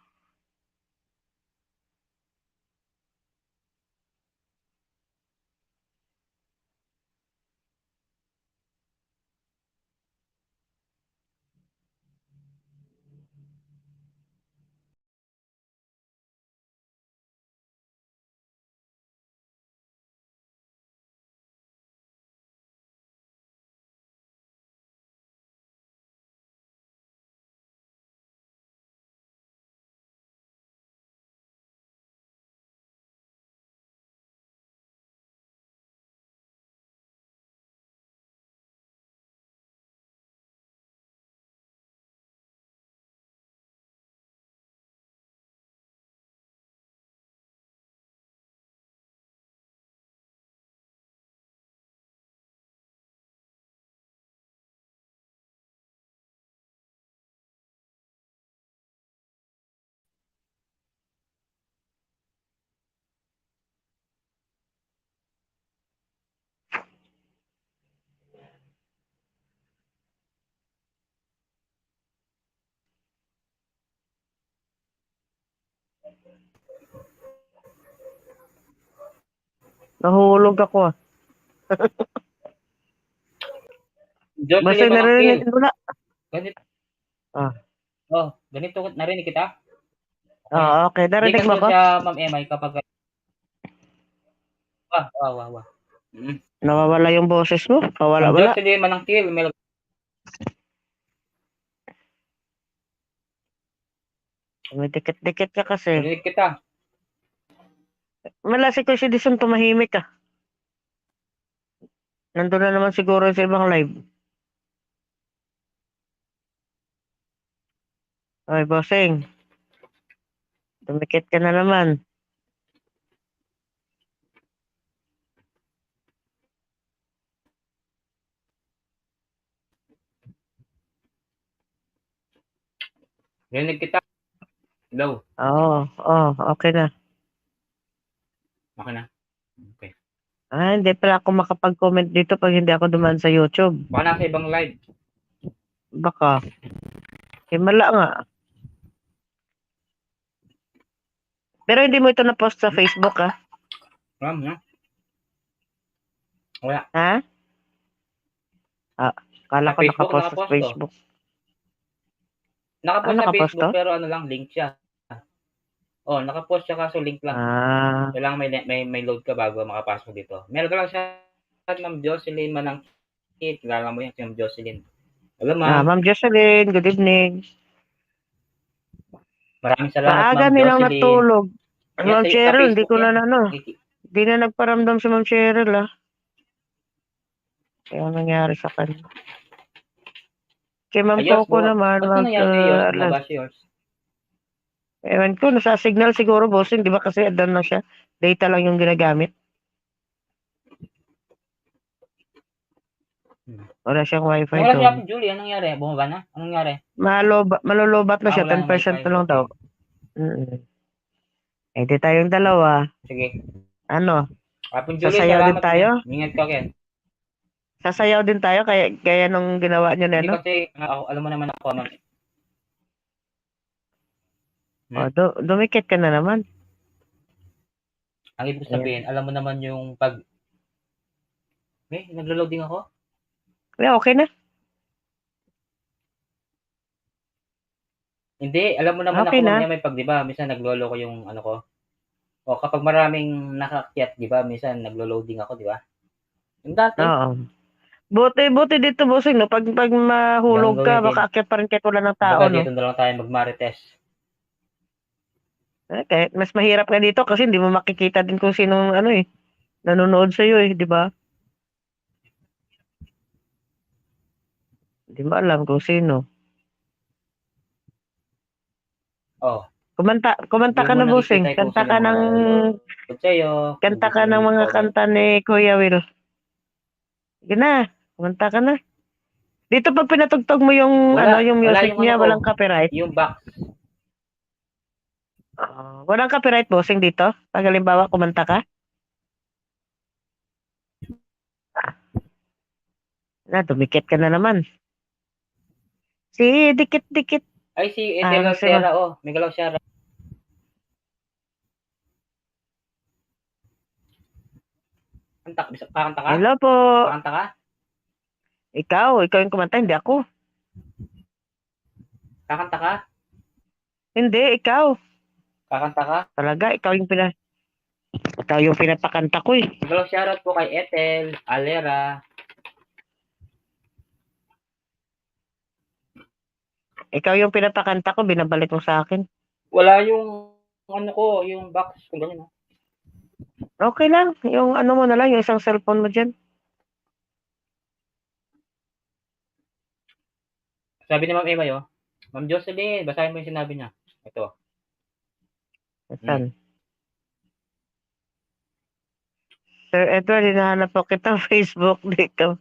Nahulog ako, ah. Jocelyn Basta narinig Manangkil. ko na. Ganito. Ah. Ganito narinig kita. Okay. Hindi Narinig mo kasi ko? siya, Ma'am Emay, kapag... Wah. Nawawala yung boses mo? Wala. Jocelyn Manangkil, May dikit-dikit ka kasi. narinig kita. Malasi ko si Dison tumahimik, ah. Nandun na naman siguro sa ibang live. Ay, Bossing. Tumikit ka na naman. Narinig kita. Hello. Okay na. Okay na. Okay. Hindi pala ako makapag-comment dito pag hindi ako dumaan sa YouTube. Baka nasa ibang live. Baka. Himala nga. Pero hindi mo ito na-post sa Facebook, ah. Wala. Wala. Ha? Kala Sa ko Facebook, nakapost sa nakapost to. Facebook. Nakapost sa nakapost Facebook to? pero ano lang, link siya. Nakapost siya kaso link lang. Kailangan may load ka bago makapasok dito. Meron ka lang siya, Ma'am Jocelyn Manangkil. Kilala mo yan, si Ma'am Jocelyn. Hello, Ma'am. Ma'am Jocelyn, good evening. Maraming salamat, Maaga Ma'am nilang Jocelyn. natulog. Yan, Ma'am sa Cheryl, hindi Facebook ko na yan. Hindi na nagparamdam si Ma'am Cheryl, ah. Kaya nangyari sa kanya. Kay Ma'am Coco naman, ba't nangyari yours? Nabas yours? Ewan ko, nasa signal siguro, Bossing. Di ba kasi adan na siya? Data lang yung ginagamit. Wala siyang wifi Wala doon. siya, Julie. Anong nangyari? Bumaba na? Anong nangyari? Malulubat na siya. Wala ng 10% wifi. na lang daw. Di tayong dalawa. Sige. Ano? Hapon, Julie. Sasayaw din Salamat. tayo? Ingat ka, Ken. Sasayaw din tayo kaya nung ginawa niyo na, Hindi ano? kasi, alam mo naman ako, Ma'am. Dumikit ka na naman. Ang ibig sabihin, alam mo naman yung pag... naglo-loading ako? Okay na. Hindi, alam mo naman Okay ako na. mamaya may pag, di ba? Minsan naglolo ko yung ano ko. Kapag maraming nakakyat, di ba? Minsan naglo-loading ako, di ba? Yung dati. Oo. Buti dito, Bossing, no? Pag mahulog ka, baka akyat pa rin kahit wala ng tao, Baka no? dito na lang tayo mag-marites. Kahit mas mahirap ka dito kasi hindi mo makikita din kung sinong nanonood sa iyo, di ba? Hindi mo alam kung sino. Oh, Kumanta hindi ka mo na, bossing. nakikita kung sino mga nanonood sa'yo, kung Kanta gusto ka mo ng mga i-comment. kanta ni Kuya Will. Sige na, kumanta ka na. Dito pag pinatugtog mo yung yung Wala music yung ano niya, ko, walang copyright. yung box. Walang copyright, bossing, dito. Pag halimbawa kumanta ka. Dumikit ka na naman. Si dikit-dikit. Ay, si Ethel Kasi Altera, oh. May galaw siya. Kakanta ka? Hello po. Kakanta ka? Ikaw yung kumanta, hindi ako. Kakanta ka? Hindi, ikaw. Kakanta ka? Talaga, ikaw yung pinapakanta ko eh. May galaw shoutout po kay Ethel Altera. Ikaw yung pinapakanta ko, binabalik mo sa akin. Wala yung ano ko, yung box. Kung ganyan, oh. Okay lang. Yung ano mo na lang, yung isang cellphone mo dyan. Sabi ni Ma'am Emma, oh. Ma'am Jocelyn, basahin mo yung sinabi niya. Ito. Saan? Sir Edward, hinahanap po kita sa Facebook. Di ka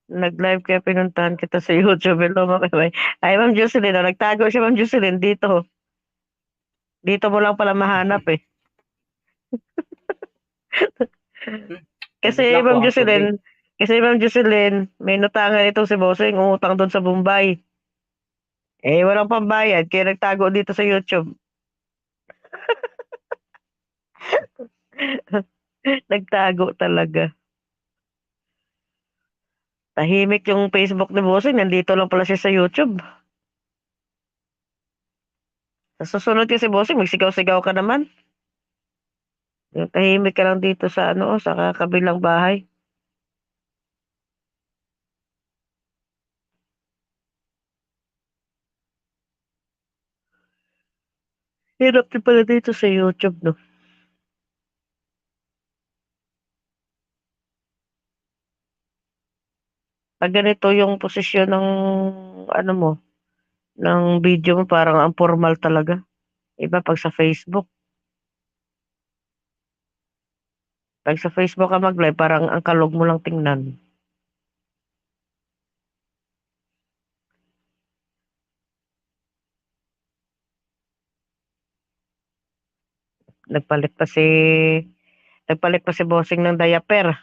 nag-live kaya pinuntahan kita sa YouTube. Hello, Ma'am. Ay, Ma'am Jocelyn. Nagtago siya, Ma'am Jocelyn, dito. Dito mo lang pala mahanap eh. Kasi, Ma'am Jocelyn, may nutangan itong si Bossing, umutang doon sa Bombay. Walang pambayad, kaya nagtago dito sa YouTube. Nagtago talaga. Tahimik yung Facebook ni Bossing, nandito lang pala siya sa YouTube. Sa susunod kasi Bossing, magsigaw-sigaw ka naman. Yung tahimik ka lang dito sa sa kabilang bahay. Hirap din pala dito sa YouTube, no? Pag ganito yung posisyon ng mo, ng video mo, parang ang formal talaga. Iba pag sa Facebook. Pag sa Facebook ka mag-live, parang ang kalog mo lang tingnan. Nagpalit pa si Bossing ng diaper.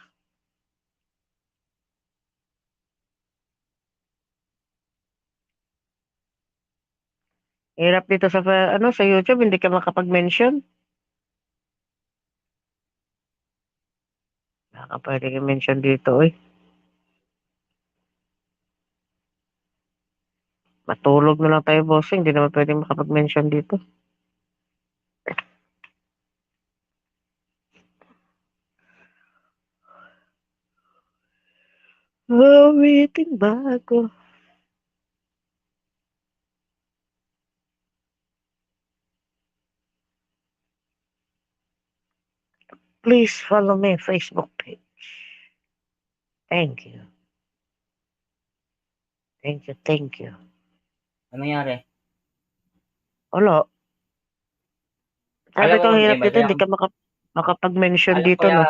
Hirap dito sa sa YouTube, hindi ka makapag-mention. Baka pwede i-mention dito, eh. Matulog na lang tayo, Bossing. Hindi naman pwedeng makapag-mention dito. Awiting bago. Please follow my Facebook page. Thank you. Thank you. Ano nangyari? Wala. Sabi Alam mo, ko, Ma'am hirap Emma, dito, hindi ka makapag-mention dito, no?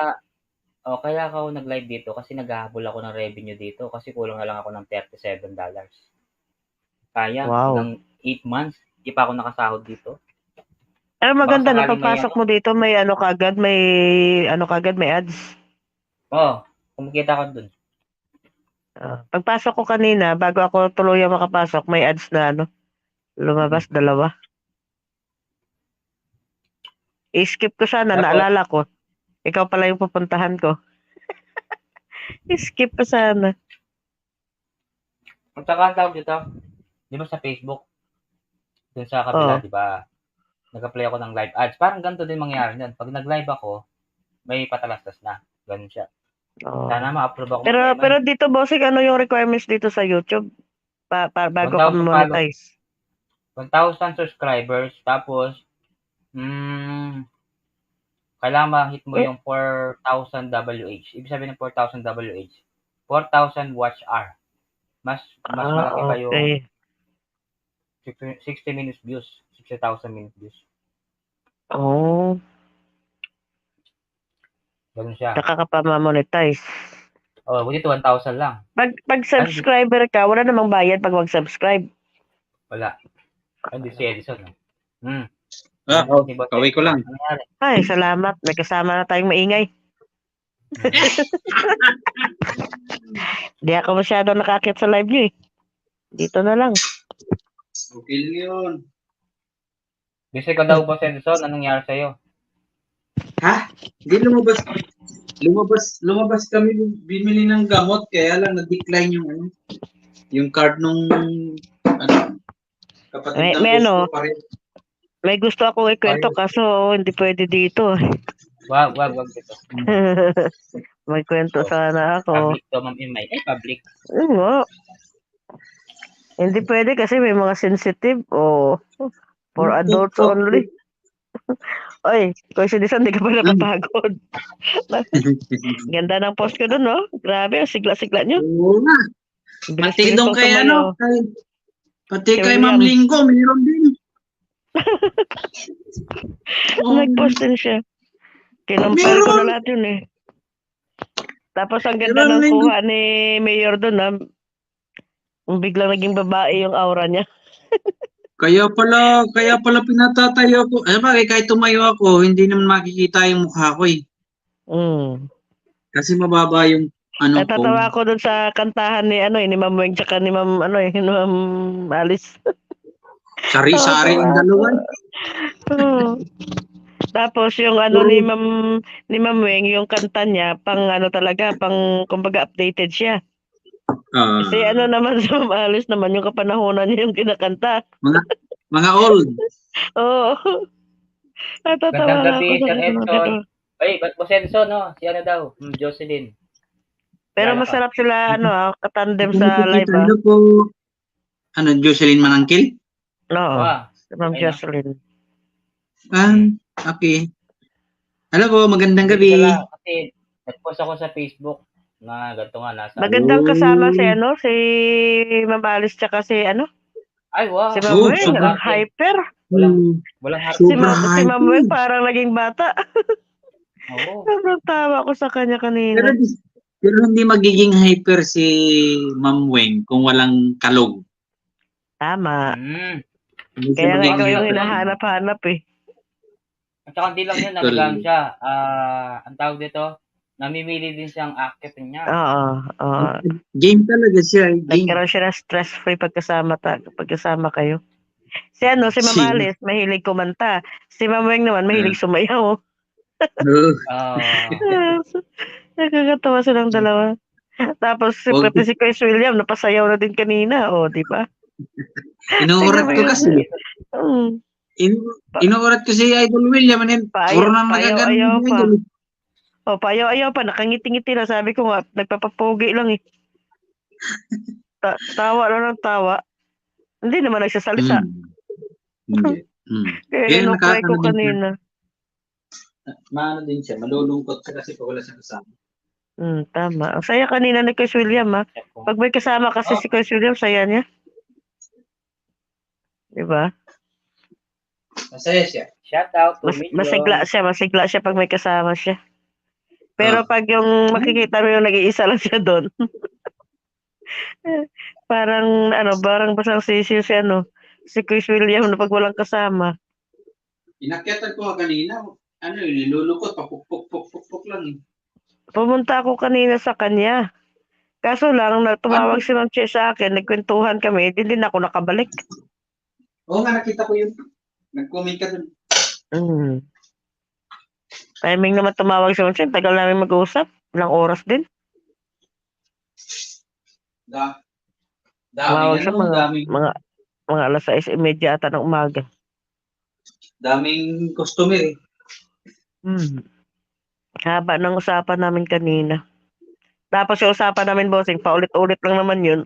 Kaya ako nag-live dito kasi naghahabol ako ng revenue dito kasi kulang na lang ako ng $37. Kaya, Wow. hanggang 8 months, di pa ako nakasahod dito. Pero maganda, no? sakaling may Pagpasok mo dito, may kagad, may ads. Kumikita ka dun. Pagpasok ko kanina, bago ako tuluyang makapasok, may ads na lumabas, dalawa. I-skip ko sana, Tapos, naalala ko. Ikaw pala yung pupuntahan ko. I-skip ko sana. magkakantawag dito, di ba sa Facebook, dun sa kabila, Oo. di ba, nag-apply ako ng live ads. Parang ganito din mangyari nun. Pag nag-live ako, may patalastas na. Ganun siya. Oo. Sana ma-approve ako. Pero dito, bossing, ano yung requirements dito sa YouTube? Bago ka 1,000 monetize. 1,000 subscribers, tapos, kailangan ma-hit mo yung 4,000 WH. Ibig sabihin ng 4,000 WH, 4,000 watch hour. Mas malaki pa yung Okay. 60 minutes views. 60,000 minutes views. Oh, Ganun siya. saka ka pa ma-monetize. Oh, buti 1,000 lang. Pag subscriber ka, wala namang bayad pag mag-subscribe. Wala. Hindi si Edison. Kaway ko lang. Ano nangyari? Ay, salamat. May kasama na tayong maingay. Di ako masyado nakakit sa live niyo eh. Dito na lang. Okay lang yun. Busy ka daw, Boss Edison. Anong nangyari sa'yo? Ha? Hindi lumabas kami bimili ng gamot kaya lang nag-decline yung card nung kapatid ng May boss ano? ko pa rin. May gusto akong ikwento kaso hindi pwede dito. Wag dito. May kwento sana ako. Public to, Ma'am Imay. Public. Oo. Hindi pwede kasi may mga sensitive o for adults only. Oy, Kuya Edison, hindi ka pa napapagod. Ganda ng post ko dun, no? Grabe, ang sigla-sigla nyo. Oo nga. Pati doon kay pati kay Ma'am Linggo, mayroon din. Nag-post din siya. Kinumpare ko na lahat yun eh. Tapos ang ganda ng kuha ni Mayor doon, ha? Biglang naging babae yung aura niya. Kaya pala pinatatayo ko. Bakit kahit tumayo ako, hindi naman makikita yung mukha ko eh. Kasi mababa yung ko. Natatawa ako doon sa kantahan ni ni Ma'am Weng tsaka ni Ma'am ni Ma'am Alice. Sari-sari yung dalawa. Tapos yung ni Ma'am Weng, yung kanta niya pang talaga, pang kumbaga updated siya. Kasi naman sa Ma'am Alice naman yung kapanahonan niya yung kinakanta. Mga old. Oo. Natatawa Gandang gabi, ako. Sir Edson. Ay, Boss Edson, no? Si daw? Jocelyn. Pero masarap sila, katandem sa live, Ano po? Jocelyn Manangkil? Oo. Ma'am Jocelyn. Okay. Hello po, magandang gabi. Kasi nag-post ako sa Facebook na ganito nga nasa. Magandang kasama si Ma'am Alice tsaka si Ay, wow. Si Ma'am Weng, hyper. Walang harap. Si Ma'am Weng parang naging bata. Oo. Sobrang tawa ko sa kanya kanina. Pero hindi magiging hyper si Ma'am Weng kung walang kalog. Tama. Kaya nga ikaw yung hinahanap-hanap eh. At saka hindi lang yun, nagagamit siya. Ang tawag dito, namimili din siyang active niya. Oo. Game talaga siya. Nagkaroon siya ng stress-free pagkasama kayo. Si Ma'am Alice, mahilig kumanta. Si Ma'am Weng naman, mahilig sumayaw. Nakakatawa silang dalawa. Tapos pati si Chris William, napasayaw na din kanina. Di ba? Inuurat ko kasi. Inuurat ko si Idol William. Puro na nagaganon si Idol. Paayaw-ayaw pa. Nakangiti-ngiti na. Sabi ko nga, nagpapapogi lang eh. Tawa lang ng tawa. Hindi naman nagsasalita. Hindi. Kaya inukray ko kanina. Maano din siya. Malulungkot siya kasi pag wala siya kasama. Tama. Ang saya kanina ni Chris William, ha? Pag may kasama kasi si Chris William, saya niya. Diba? Masaya siya. Shout out to me. Masigla siya pag may kasama siya. Pero pag yung makikita mo yung nag-iisa lang siya doon. parang basang sisiw si Chris William na pag walang kasama. Inakyatan ko nga kanina. Nilulukot. Papuk lang eh. Pumunta ako kanina sa kanya. Kaso lang, tumawag si Ma'am Che sa akin, nagkwentuhan kami, hindi na ako nakabalik. Oo nga, nakita ko yun. Nag-comment ka dun. Timing naman tumawag si Ma'am Che, tagal namin mag-uusap. Ilang oras din. Tumawag siya mga alas 6:30 ata ng umaga. Daming customer eh. Haba ng usapan namin kanina. Tapos yung usapan namin, bossing, paulit-ulit lang naman yun.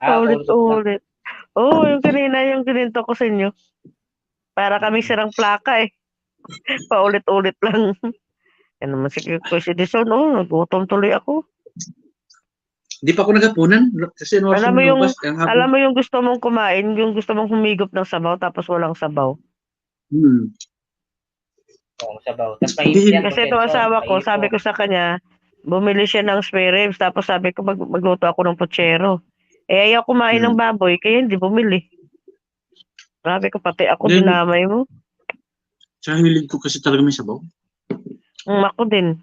Paulit-ulit. Yung kanina yung kininto ko sa inyo. Para kami sirang plaka eh. Paulit-ulit lang. Yan naman si Kuya Edison, nagutom tuloy ako. Hindi pa ako nagapunan. Kasi ano Alam ako mo yung, lumabas. Kaya hapon. alam mo yung gusto mong kumain, yung gusto mong humigop ng sabaw tapos walang sabaw. Oo, sabaw. Tapos mainit yan, Kasi Boss itong Edson. asawa ko, Mainit sabi po. ko sa kanya, bumili siya ng spare ribs, tapos sabi ko magluto ako ng putsero. Eh, ayaw kumain ng baboy, kaya hindi bumili. Sabi ko, pati ako Then, dinamay mo. sa hilig ko kasi talaga may sabaw. Ako din.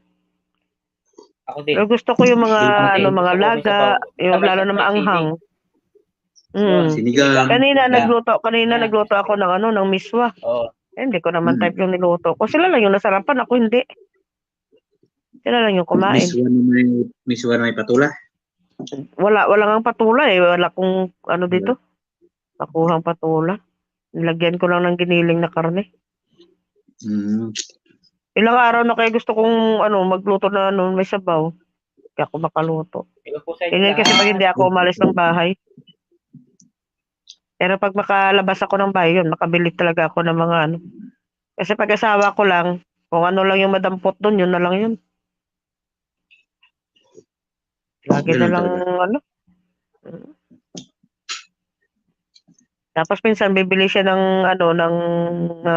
Ako din. Pero gusto ko yung mga, Ako din. mga Gusto ko may laga, sabaw. yung May- lalo na may maanghang. Yun, Sinigang. Kanina Sinigang. kanina Yan. nagluto ako ng miswa. Oo. Eh, hindi ko naman type yung niluto ko. Sila lang yung nasarapan, ako hindi. Sila lang yung kumain. Miswa na may patula. Wala nga patula eh. Wala kong ano dito. Nakuhang patula. Nilagyan ko lang ng giniling na karne. Ilang araw na kaya gusto kong magluto na may sabaw. Kaya ako makaluto. Ito po sa inyo Ganyan kasi pag hindi lahat. ako umalis ng bahay. Pero pag makalabas ako ng bahay, yun, makabili talaga ako ng mga ano. Kasi pag asawa ko lang, kung ano lang yung madampot doon, yun na lang yun. Lagi na Ganun lang talaga. Tapos minsan bibili siya ng ng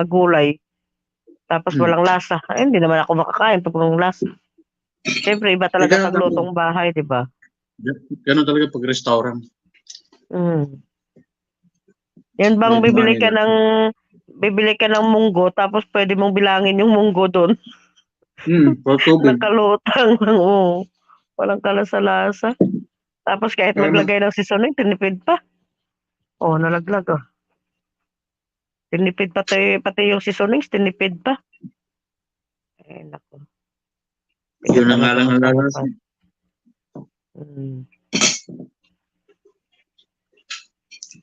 gulay. Tapos walang lasa. Ay, hindi naman ako makakain pag walang lasa. Siyempre, iba talaga ganun pag lutong bahay, di ba? Ganun talaga pag restaurant. Yan bang Medyo bibili ka ng munggo, tapos pwede mong bilangin yung munggo doon. for tubig. Nakalutang lang, oo. Walang kalasa-lasa. Tapos kahit Parang- maglagay ng seasoning, tinipid pa. Oh, nalaglag ah. Tinipid pati yung seasonings, tinipid pa. Eh, nako. Yun na nga lang ang lalas.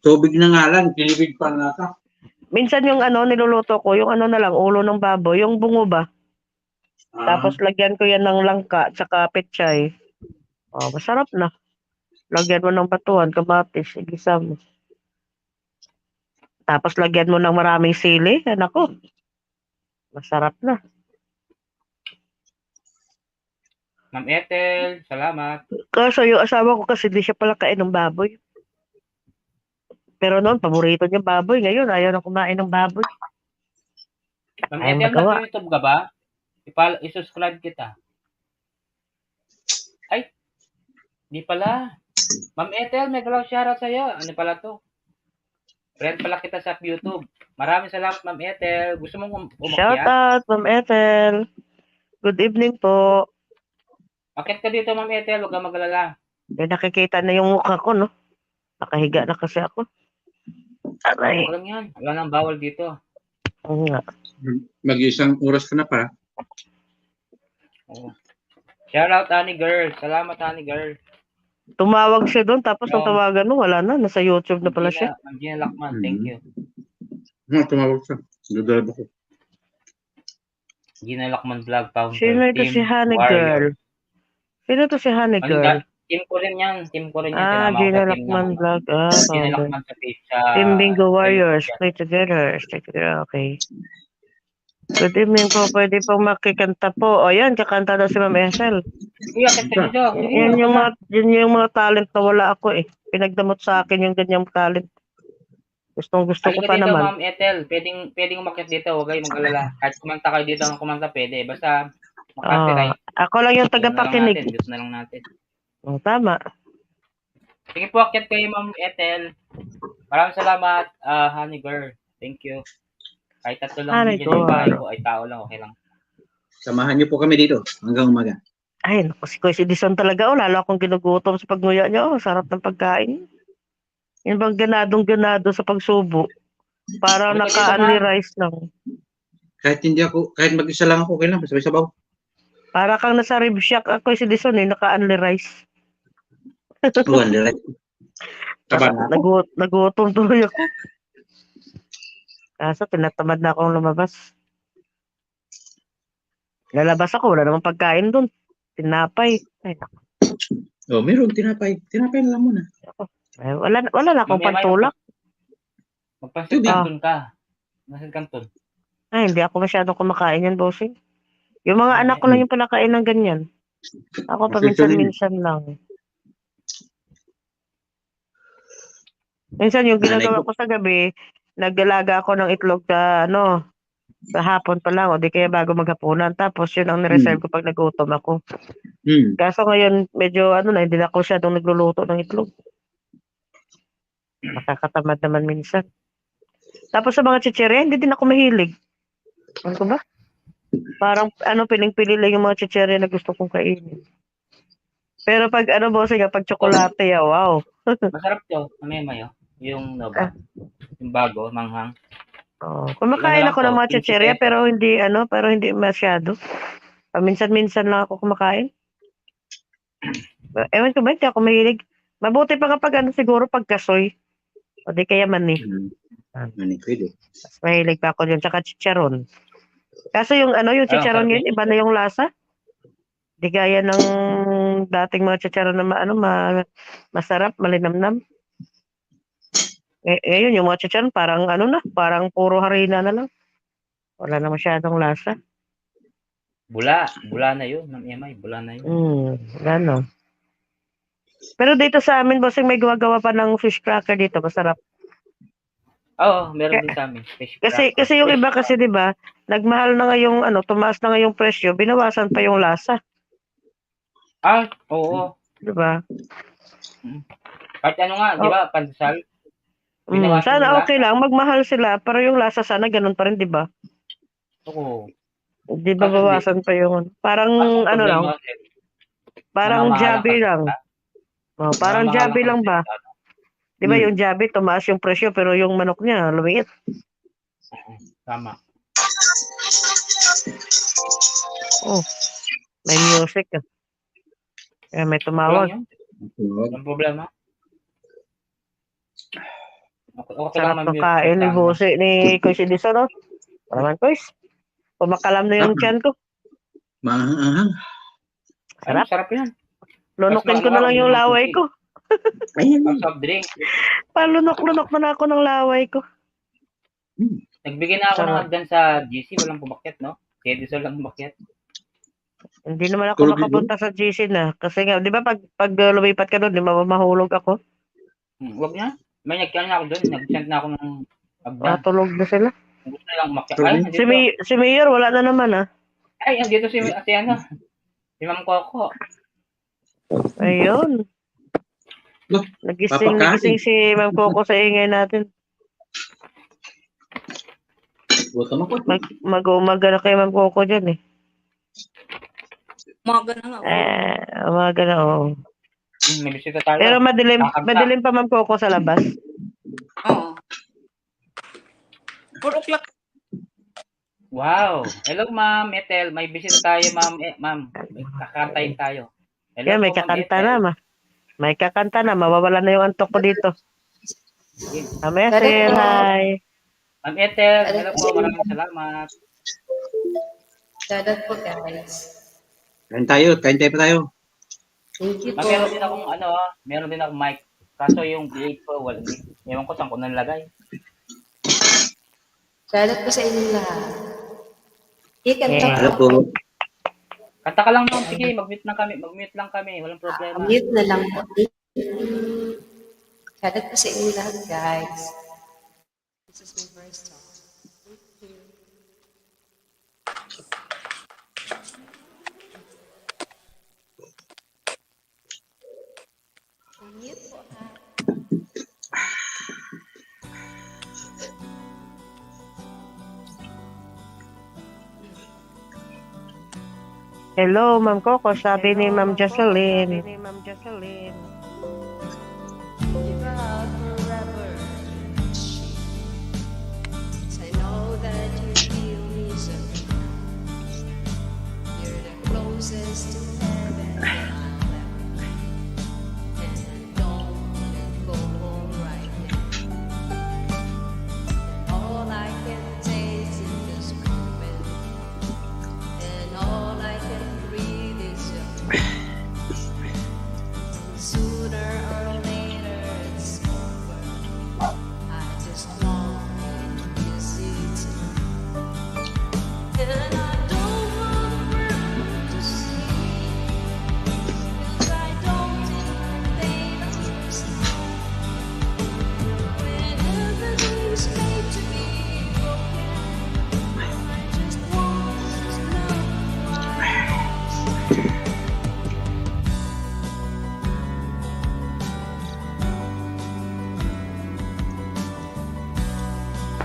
Tubig na nga lang, tinipid pa nga ka. Minsan yung niluluto ko, yung na lang, ulo ng baboy, yung bungo ba? Tapos lagyan ko yan ng langka, tsaka pechay. Oh, masarap na. Lagyan mo ng batuhan, kamatis, igisa mo. Tapos lagyan mo ng maraming sili. Nako. Masarap na. Ma'am Ethel, salamat. Kaso yung asawa ko kasi di siya pala kain ng baboy. Pero noon, paborito niya baboy. Ngayon, ayaw na kumain ng baboy. Ma'am Ayaw Ethel, magawa. nag-YouTube ka ba? I-subscribe kita. Ay, di pala. Ma'am Ethel, may galaw shoutout sa'yo. Ano pala to? Friend pala kita sa YouTube. Maraming salamat, Ma'am Ethel. Gusto mong umakyat? Shout out, Ma'am Ethel. Good evening po. Akit ka dito, Ma'am Ethel. Huwag kang mag-alala. Eh, nakikita na yung mukha ko, no? Nakahiga na kasi ako. Aray. Ako lang yan. Wala nang bawal dito. Oo nga. Mag-isang oras ka na para. Oo. Shoutout, Honey Girl. Salamat, Honey Girl. Tumawag siya doon, tapos ang tawagan mo, wala na. Nasa YouTube na pala siya. Ma'am Gina Lakman, thank you. Tumawag siya. Dudalab ako. Gina Lakman Vlog Founder. Sino ito si Honey Girl? Sino to si Honey Girl? Team ko rin yan. Gina Lakman Vlog. Gina Okay. Lakman sa page. Team Bingo Warriors. Play together. Stay together. Okay. Good evening po. Pwede pong makikanta po. O yan, kakanta daw si Ma'am Ethel. Sige, akit ka dito. Yun yung mga talent na wala ako eh. Pinagdamot sa akin yung ganyang talent. Gusto ko Halika pa dito, naman. Ma'am Ethel. Pwedeng umakyat dito. Huwag kayong mag-alala. Kahit kumanta kayo dito ng kumanta, pwede. Basta makapiright. Ako lang yung tagapakinig. Dito na lang natin. Tama. Sige po, akyat kayo, Ma'am Ethel. Maraming salamat, Honey Girl. Thank you. Kahit tatlo lang Honey yung bahay Girl. ko, ay tao lang, okay lang. Samahan niyo po kami dito hanggang umaga. Ay, naku, si Kuya Edison talaga. Lalo akong ginugutom sa pagnguya niya. Sarap ng pagkain. Yun bang ganadong-ganado sa pagsubo. Parang Halika dito, naka-only ma'am. rice lang. Kahit mag-isa lang ako, okay lang. Basta may sabaw. Para kang nasa rib shack. Ako si Edison naka-only rice. Wala. Taba na ako. Nagutom tuloy ako. Kaso tinatamad na akong lumabas. Lalabas ako, wala namang pagkain doon. Tinapay. Ay, naku. Meron tinapay. Tinapay na lang muna. Ay, wala na akong pantulak. Magpansit kanton ka. Pansit kanton. Ay, hindi ako masyadong kumakain yan, bossing. Yung mga anak ko lang yung pinakain ng ganyan. Ako paminsan-minsan lang. Minsan yung Nanay ginagawa ko sa gabi, naggalaga ako ng itlog sa sa hapon pa lang o di kaya bago maghapunan. Tapos yun ang nireserve ko pag nagutom ako. Kaso ngayon, medyo hindi na ako masyadong nagluluto ng itlog. Nakakatamad naman minsan. Tapos sa mga chichirya, hindi din ako mahilig. Ano ko ba? Parang piling-pili lang yung mga chichirya na gusto kong kainin. Pero pag bossing, pag tsokolate, wow. Masarap to, mayo. Yung Nova. Yung bago, manghang. Oh, kumakain ako ng mga chichirya pero hindi masyado. Minsan-minsan lang ako kumakain. Ewan ko ba, hindi ako mahilig. Mabuti pa kapag siguro pagkasoy. O di kaya mani. Mani pwede. Mas mahilig pa ako dyan. Tsaka chicharon. Kaso yung chicharon ngayon, iba na yung lasa. Di gaya ng dating mga chicharon na masarap, malinamnam. Ngayon, yung mga chicharon parang parang puro harina na lang. Wala na masyadong lasa. Bula na yun, Ma'am Emay, bula na yun. Gano. Pero dito sa amin, bossing, may gawa pa ng fish cracker dito, masarap. Oo, meron din sa amin. Kasi yung iba kasi 'di ba, nagmahal na nga yung tumaas na nga yung presyo, binawasan pa yung lasa. Oo. 'Di ba? Kahit ano nga, 'di ba, pandesal. Sana okay lang, magmahal sila, pero yung lasa sana ganun pa rin, 'di ba? Oo. Di ba bawasan pa yung parang lang? Parang Jabi lang. Parang Jabi lang ba? Di ba yung Jabi, tumaas yung presyo, pero yung manok niya, lumiit. Tama. Oh, may music. May tumawag. Ang problema? Sarap ng kain ni Bose, ni Kuya Edison, no? Paraman, Kuya. Pumakalam na yung tiyan ko. Sarap. Sarap yan. Lunukin ko na lang yung laway ko. Ayan. Soft drink. Palunok-lunok na ako ng laway ko. Nagbigay na ako ng hagdan sa GC, walang pumakyat, no? Si Edison lang pumakyat. Hindi naman ako makapunta sa GC na. Kasi nga, di ba pag lumipat ka doon, di ba mahulog ako? Huwag niya. May nagkano na ako doon. Nag-send na ako ng hagdan. Matulog na sila. Gusto na lang umakyat. Ay, Si Mayor, wala na naman, ah. Ay, andito si si Ma'am Coco. Ayun. Nagising si Ma'am Coco sa ingay natin. Mag-umaga na kay Ma'am Coco dyan, eh. Umaga na nga. Umaga na, oo. May bisita tayo. Pero madilim pa Ma'am Coco sa labas. Oo. 4 o'clock. Wow. Hello, Ma'am Ethel. May bisita tayo, Ma'am. Kakantayin tayo. Hello, may kakanta na, May kakanta na. Mawawala na yung antok ko dito. Ma'am Ethel, hi. Ma'am Ethel, hello po. Maraming salamat. Shout out po, guys. Kain tayo pa tayo. Thank you po. Meron din akong mic. Kaso yung B8 ko, wala. Ewan ko saan ko nalagay. Shout out po sa inyo lahat. Hello po. Kanta ka lang, Ma'am. Sige, mag-mute lang kami. Walang problema. Mute na lang po. Shout out po sa inyo lahat, guys. This is my first song. Mute po, ha? Hello, Ma'am Coco. Sabi ni Ma'am Jocelyn. Soon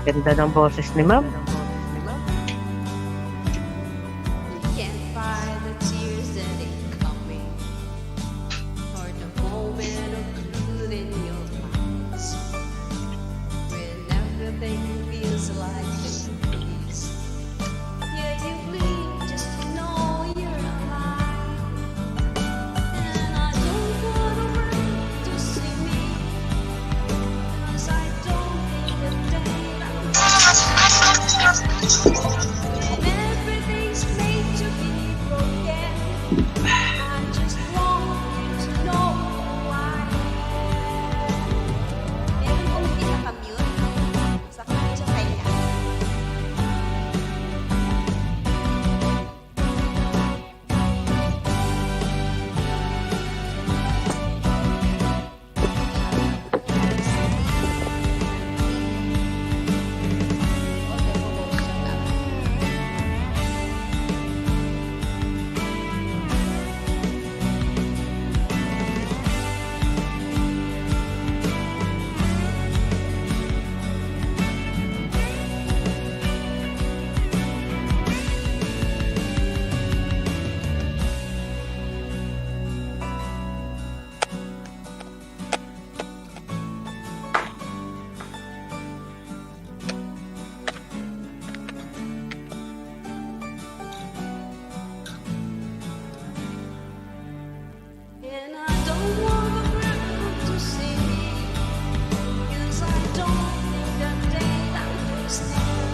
Ganda ng boses ni ma'am. You can't buy the tears that ain't coming, or the moment of blue in your eyes, when everything feels like a breeze. Yeah, you bleed just to know you're alive, and I don't wanna wait to see me, 'cause I don't think a day when everything's made to be broken. I just want you to know who I am. Meron kong pinaka-mute sa kanya. And I don't want the world to see me, 'cause I don't think a day that was near.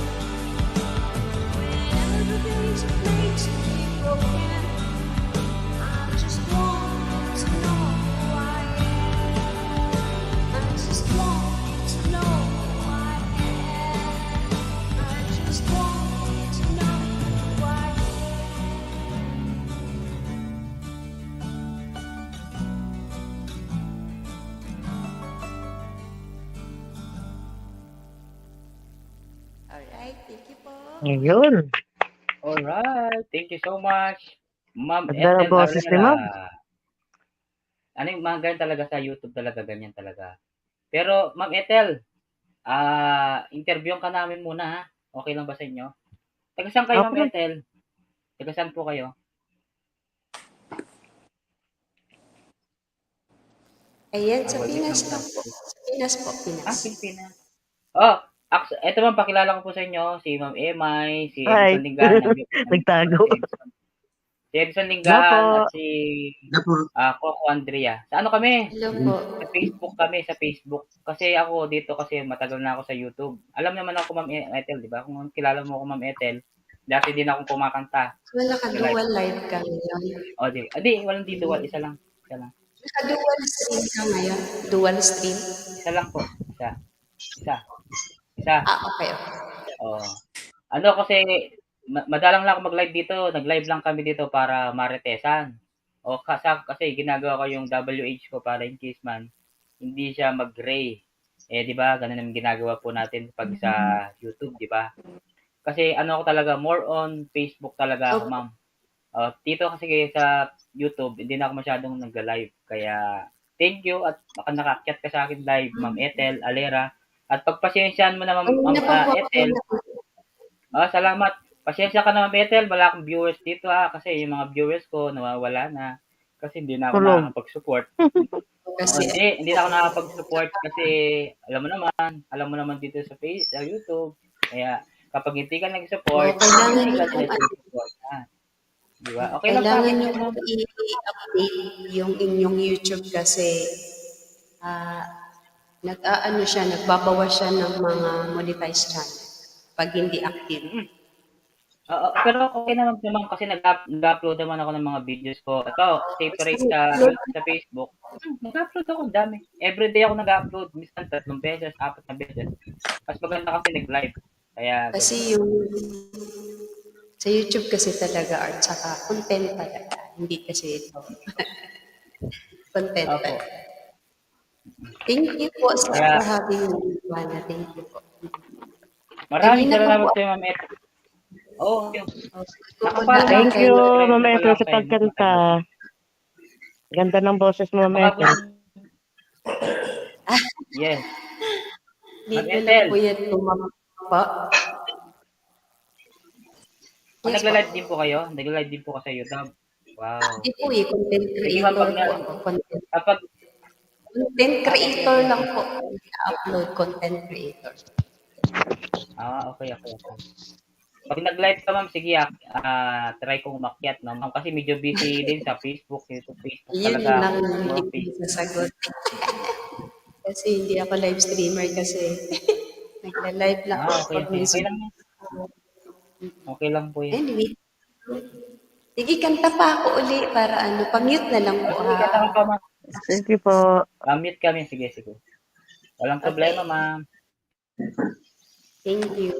When everything's made to be broken, I just want you to know who I am. I just want you to know who I am. I just want you to know who I am. Alright, thank you po. Ngayon. Alright, thank you so much, Ma'am Ganda ng Ethel boses ni Arrera. ma'am. Ano yung mga ganyan talaga sa YouTube talaga, ganyan talaga. Pero, Ma'am Ethel, interviewin ka namin muna ha. Okay lang ba sa inyo? Taga saan kayo, Ma'am Okay. Ethel? Taga saan po kayo? Ayan, sa wait Pinas lang lang po. po. Sa Pinas po, Pinas. Pilipinas. Oh, eto ma'am, pakilala ko po sa inyo, si Ma'am Emay, si Hi. Edison Linggahan, Nagtago. si Edison Hello Linggahan, po. at si Coco Andrea. Sa ano kami? Hello po. Sa Facebook kami, sa Facebook. Kasi ako dito kasi matagal na ako sa YouTube. Alam naman ako Ma'am Ethel, di ba? Kung kilala mo ako Ma'am Ethel, dati din akong kumakanta. Wala ka dual live ka ngayon. O di, walang di dual, isa lang. Isa lang. Naka-dual stream ka ngayon? Dual stream? Isa lang po. Isa. Okay. Oh. Ano kasi madalang lang ako mag-live dito. Nag-live lang kami dito para maritesan. O kasi ginagawa ko yung WH ko para in case man hindi siya mag-gray. Eh di ba? Ganun ang ginagawa po natin pag sa YouTube, di ba? Kasi ano ako talaga more on Facebook talaga ako, ma'am. Dito kasi sa YouTube, hindi na ako masyadong nagla-live. Kaya thank you at baka nakakyat ka sa akin live, Ma'am Ethel Arrera. At pagpasensyahan mo na Ma'am Ethel. Salamat. Pasensya ka na Ma'am Ethel, wala akong viewers dito kasi yung mga viewers ko nawawala na kasi hindi na ako nakakapag-support. Hindi na ako nakakapag-support kasi alam mo naman dito sa YouTube. Kaya kapag hindi ka nag-support, hindi ka nag-support. Diba? Okay lang kailangan nyo po i-update yung inyong YouTube kasi nagbabawas siya ng mga monetized channel pag hindi active. Pero okay naman kasi nag-upload naman ako ng mga videos ko. Ito, separate sa Facebook. Nag-upload ako, dami. Everyday ako nag-upload. Minsan 3 beses, 4 na beses. Mas maganda kasi nag-live. Kaya, kasi yung sa YouTube kasi talaga art saka content talaga. Hindi kasi ito. Content talaga. Thank you po for having me, Juana. Thank you po. Maraming salamat sa Ma'am Ethel. Oo, Thank you, Mama Ethel, sa Napaka- pagkanta. Ganda ng boses mo, Mama Ethel. Yes. Dito Ma'am lang Ethel. po yan tumapa. Yes po. Nagla-live din po kayo? Nagla-live din po kasi sa YouTube? Wow. Hindi po eh, content Hindi ma'am, creator pag po ako. kapag Content creator lang po. Upload content creator. okay. Pag nag-live ka ma'am, sige, try kong umakyat, no? Ma'am, kasi medyo busy din sa Facebook, YouTube, Facebook Yun talaga. lang More hindi ko sasagot. Kasi hindi ako live streamer kasi. Nagla-live lang ako Okay. pag may Okay lang yan. Okay lang po yan. Anyway. Sige, kanta pa ako uli para pang-mute na lang po Sige, kata ko ha. pa ma'am. Thank you po. Mute kami, sige. Walang problema ma'am. Thank you.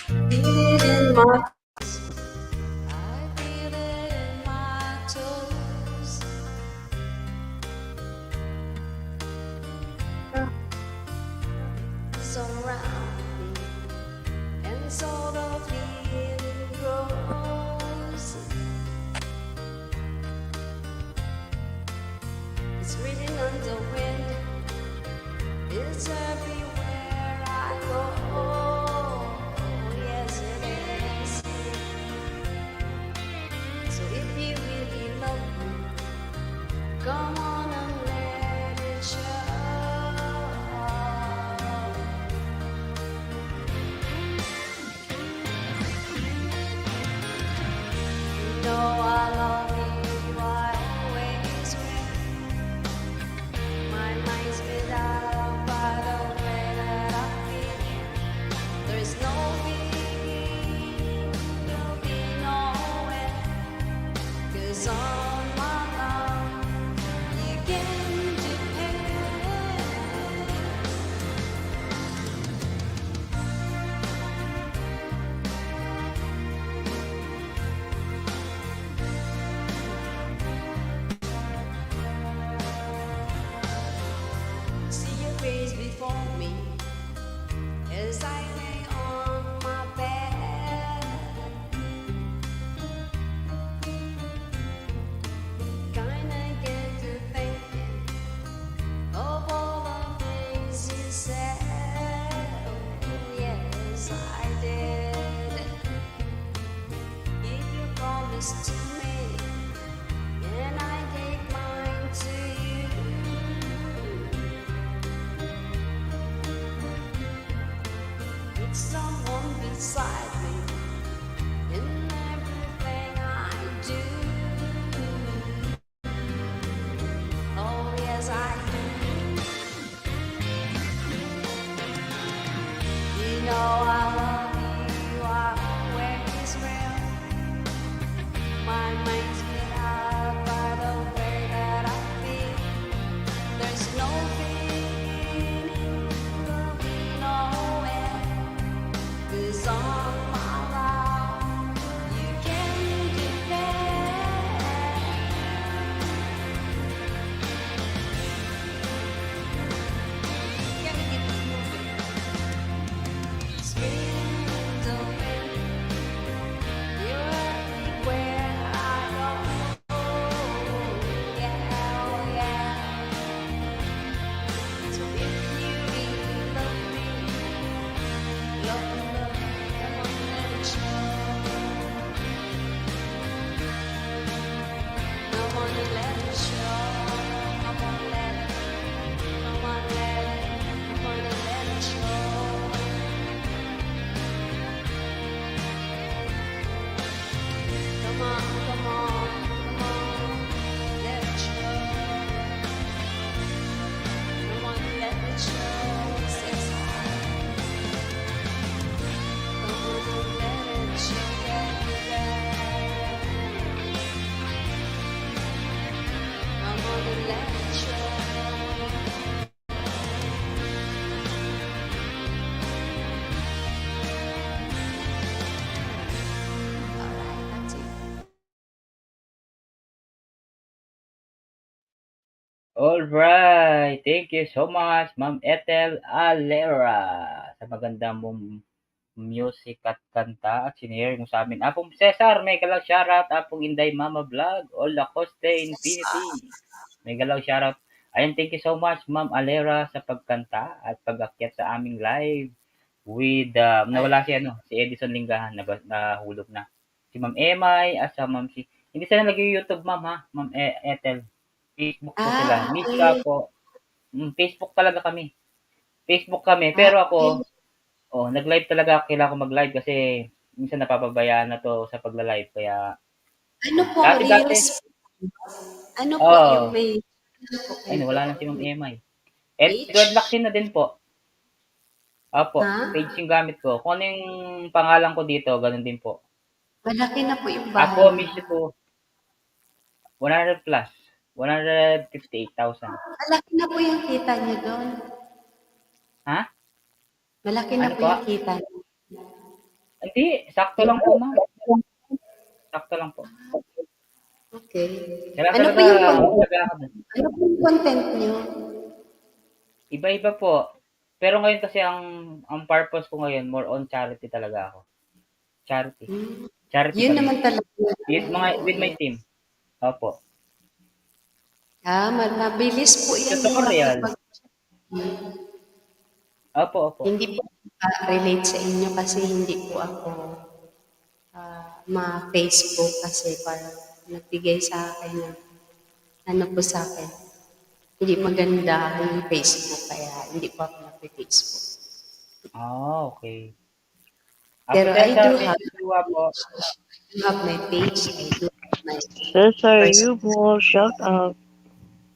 Feel it in my I feel it in my toes. Surround me, and so the feeling grows. It's written on the wind. It's everywhere I go. Yes, it is. So if you really love me, come on and let it show. You know I love you, I always will. My mind's made up by the way that I feel. There's no beginning, there'll be no end. 'Cause on my love, you can depend. See your face before me as I lay on my bed. Kinda get to thinking of all the things you said. Oh, yes, I did. Keep your promise to me, and I gave mine to you. With someone beside me in everything I do. Oh, yes, I do. You know I love you, I always will. My mind's made up by the way that I feel. There's no beginning, there'll be no end. 'Cause on my love, you can depend. Can we get this moving? Swing the wind, you're everywhere I go. Yeah, oh yeah. So if you really love me, love, come on, let it show. Come on and let it show. Come on, let it. Come on, let it. Come on and let it show. Come on, come on, come on, let it show. Come on, let it show. Says I. Come on, let it show. Yeah, yeah. Alright, thank you so much, Ma'am Ethel Alera, sa maganda mong music at kanta at sinare mo sa amin. Apong Cesar, may galaw shoutout. Apong Inday Mama Vlog, All Lacoste Infinity. May galaw shoutout. Ayun, thank you so much, Ma'am Alera, sa pagkanta at pag-akyat sa aming live with, nawala si, si Edison Lingahan, nahulog na. Si Ma'am Emay at sa Ma'am si, hindi sila nag-YouTube, Ma'am, ha? Ma'am Ethel. Facebook po sila. Miss ka Okay. po. Facebook talaga kami. Facebook kami. Ah, Pero okay. ako, nag-live talaga. Kailangan ko mag-live kasi minsan napapabayaan na to sa pagla-live. Kaya, Ano po, dati, Reels? Ano po yung oh, may ano po kayo ayun, wala na si doon? Ma'am Emay. Page? Dreadlocksin na din po. Opo, Ha? page yung gamit ko. Kung ano yung pangalan ko dito, ganun din po. Malaki na po yung bahay Ako, niyo. miss ko, 100 plus. 158,000. Malaki na po yung kita niyo doon. Ha? Malaki na Ano po po? yung kita niyo. Hindi, sakto lang po, ma'am. Sakto lang po. Okay. Kaya Ano po talaga, yung content? talaga ako dun. Ano po yung content niyo? Iba-iba po. Pero ngayon kasi ang purpose ko ngayon, more on charity talaga ako. Charity. Hmm. Charity Yun pa rin. naman talaga. With my team. Opo. Mabilis po yan yung Tutorial. makipag... Opo. Hindi po relate sa inyo kasi hindi po ako ma-Facebook kasi parang nagbigay sa akin ng ano po sa akin. Hindi maganda yung Facebook kaya hindi po ako nag-Facebook. Okay. Pero Ako, I do Cesar, have, po. my page. I do have my Cesar, first. you more shout out.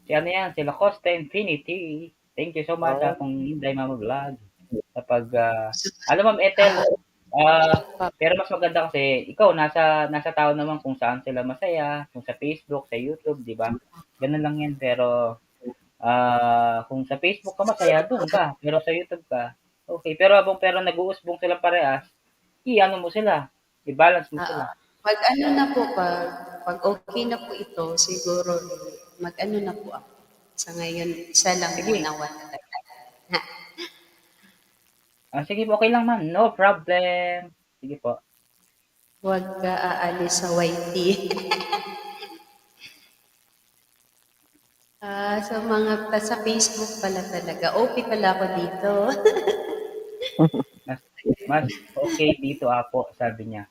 Si ano yan, si Lacoste Infinity. Thank you so much, akong Inday Mama Vlog. Kapag, alam Ma'am Ethel, pero mas maganda kasi, ikaw, nasa tao naman kung saan sila masaya, kung sa Facebook, sa YouTube, di ba? Ganun lang yan, pero, kung sa Facebook ka masaya, doon ka. Pero sa YouTube ka, okay. Pero nag-uusbong sila parehas, i-ano mo sila, i-balance mo sila. Pag ano na po, pag okay na po ito, siguro mag-ano na po ako. Sa ngayon, isa lang Sige. muna wala talaga. Sige po, okay lang ma'am. No problem. Sige po. Huwag ka aalis sa YT. Sa Facebook pala talaga. OP pala ako dito. Mas okay dito po, sabi niya.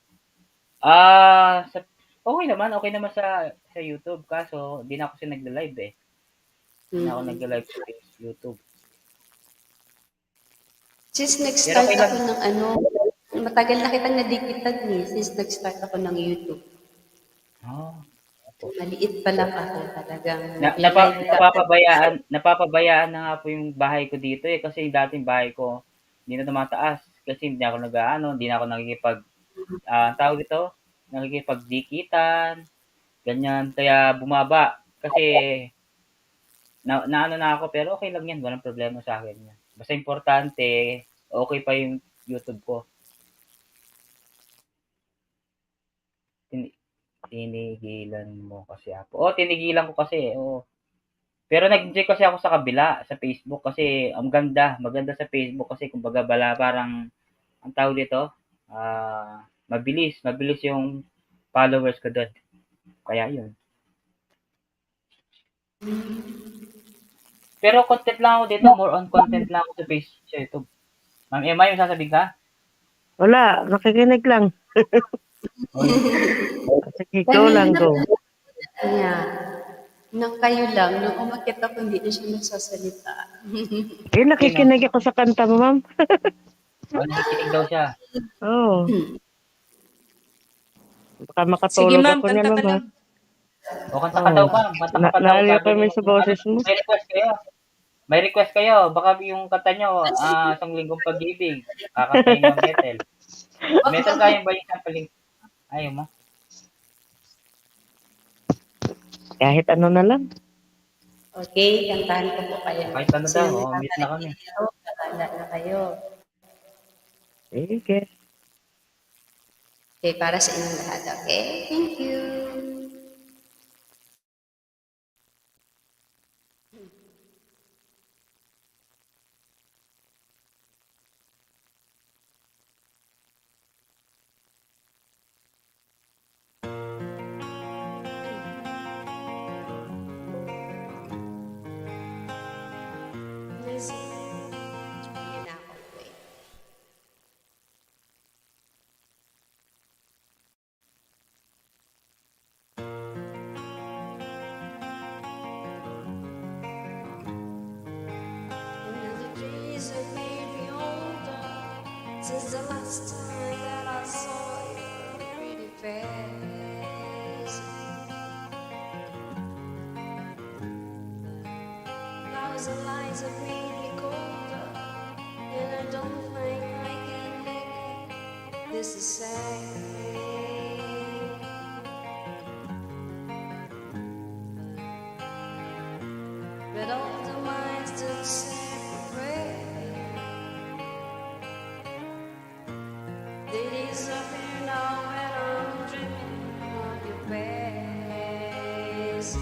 Okay naman sa YouTube kaso di na ako kasi nagla-live eh. Di na ako nagla-live sa YouTube. Since nag-start ako ng matagal na kitang nadikitan since nag-start ako ng YouTube. Maliit pa lang ako talagang. Napapabayaan na nga po yung bahay ko dito eh kasi yung dating bahay ko hindi na tumataas kasi hindi ako hindi na ako tawag ito, nakikipagdikitan, ganyan, kaya bumaba kasi na ako pero okay lang yan, walang problema sa akin yan. Basta importante, okay pa yung YouTube ko. Tinigilan mo kasi ako. Tinigilan ko kasi. Pero nag-enjoy kasi ako sa kabila, sa Facebook kasi maganda sa Facebook kasi kumbaga parang ang tawag dito, mabilis yung followers ko doon. Kaya yun. Pero content lang ako dito, more on content lang ako sa YouTube. Ma'am Emma, yung sasabihin ka? Wala, nakikinig lang. Sige, go lang, go. Nang kayo lang, nung umakit ako, hindi na siya nagsasalita. Nakikinig ako sa kanta mo, ma'am. Nakikinig daw siya. Oo. Baka makatulog ako niyan, ma'am. Kanta ka daw, ma'am. Naliw kami sa boses mo. May request kayo. Baka yung kanta nyo, isang linggong pag-ibig. Kakantayin mo Metal. Metal kayang ba yung sampling? Ayaw mo? Kahit ano na lang. Okay, kantahan ko po kayo. Kahit ano daw, miss na kami. Kakala na kayo. Sige. Okay, para sa inyong lahat. Okay? Thank you. last time that I saw your pretty face. Thousand lights have made me colder, and I don't think I can make this the same. But all the minds that separate, they disappear now when I'm dreaming of your face.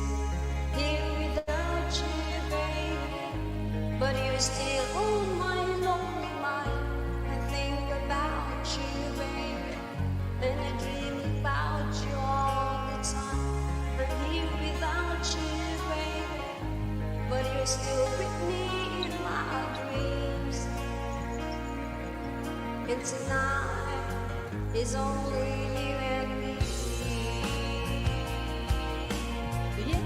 Here without you, baby, but you're still on my lonely mind. I think about you, baby, and I dream about you all the time. I'm here without you, baby, but you're still with me in my dreams. And tonight is only you and me. Yeah.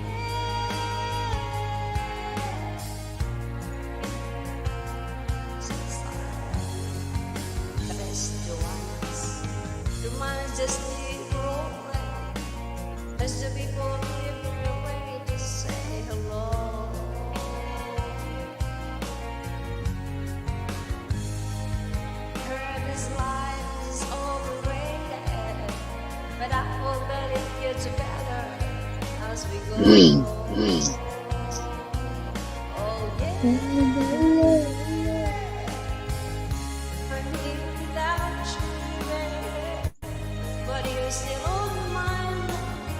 Rest your eyes. Your mind just need rolling as the people give their way to say hello. Heard this life is overrated, but I hope that it gets better as we go. Oh yeah. I'm here without you, baby, but you're still on my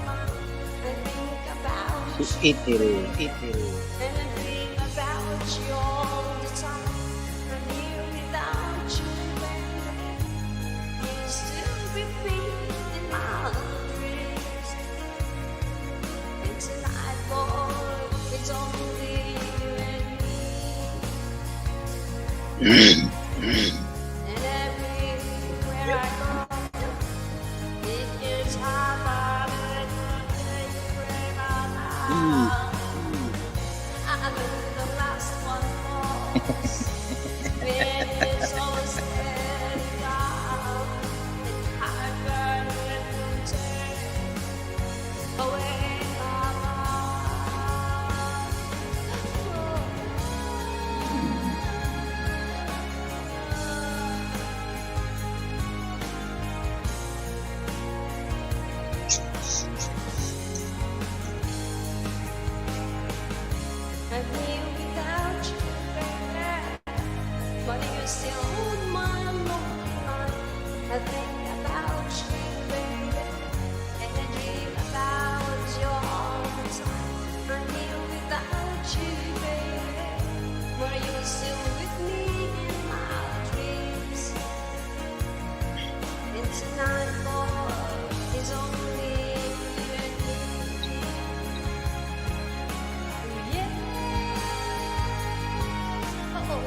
mind. I think about you, and I dream about you all the time. I'm here without you, baby, you're still with me in my dreams. And tonight, boy, it's only you and me. And everywhere I go, it gets harder to take a break out now. I'm the last one falls, when it's all said and done, and I've got to take away my life. I'm here without you, baby, but you're still on my lonely mind. I think about you, baby, and I dream about you all the time. I'm here without you, baby, but you're still with me in my dreams. And tonight, boy, is only you and me. Yeah. Oh,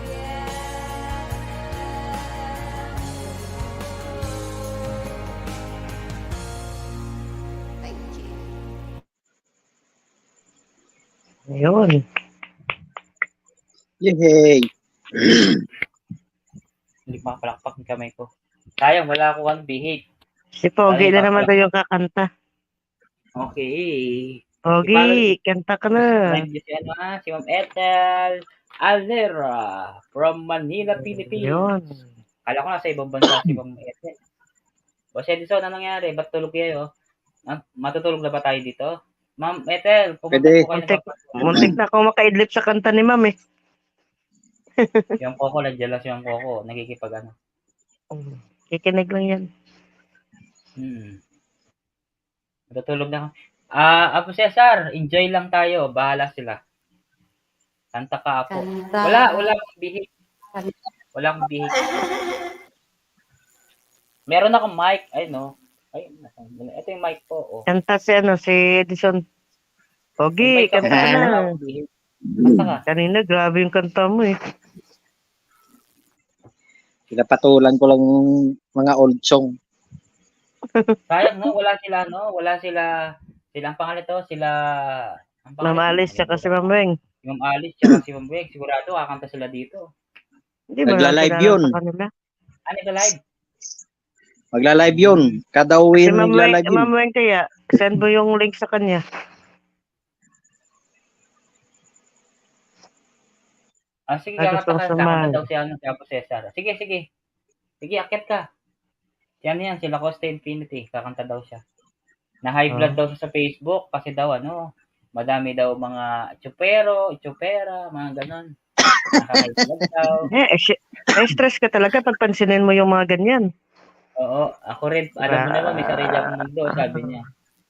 yeah. Thank you. Ayun. Yay! Hindi makapalakpak yung kamay ko. Sayang, wala ako bihig. Si Pogi na Ay, naman tayo kakanta. Okay. Pogi, kanta ka na. Live niyo si si Ma'am Ethel Alera from Manila, Philippines. Yun. Kala ko nasa ibang bansa si Ma'am Ethel. Boss Edison, anong nangyari? Ba't tulog kayo? Matutulog na ba tayo dito? Ma'am Ethel, pumunta Pwede. po kayo Muntik na ako makaidlip sa kanta ni Ma'am eh. Yung Coco, nandiyan lang si Ma'am Coco. Nakikipag ano. Kikinig lang yan. Matutulog na ako. Apo Cesar, enjoy lang tayo. Bahala sila. Kanta ka, Apo. Kanta. Wala akong bihig. Wala akong bihig. Meron akong mic. Ay, no. Ay, ito yung mic po. Oh. Kanta si Edison. Pogi, May mic ako. kanta ka Wala na. akong bihig. Kanta ka. Kanina, grabe yung kanta mo eh. Pinapatulan ko lang mga old song. Sayang, no? Wala sila, ang pangalan to, ang pangalan, Ma'am Alice, tsaka si Ma'am Weng. Si Ma'am Alice, tsaka si Ma'am Weng. Sigurado, kakanta sila dito. Hindi ba Nagla-live nakilala yun. sa kanila? Ano ito live? Magla-live yun. Kada Si uwi Ma'am magla-live yun. Ma'am Weng kaya, send mo yung link sa kanya. Sige, Gusto ko kakanta samahan. daw si Apo Cesar. Sige. Sige, akit ka. Si ano yan, si Lacoste Infinity. Kakanta daw siya. Na high blood daw siya sa Facebook kasi daw madami daw mga itsupera, mga ganon. Naka-high blood daw. Stress ka talaga pag pansinin mo yung mga ganyan. Oo, ako rin, alam mo naman, may sarili akong mundo, sabi niya.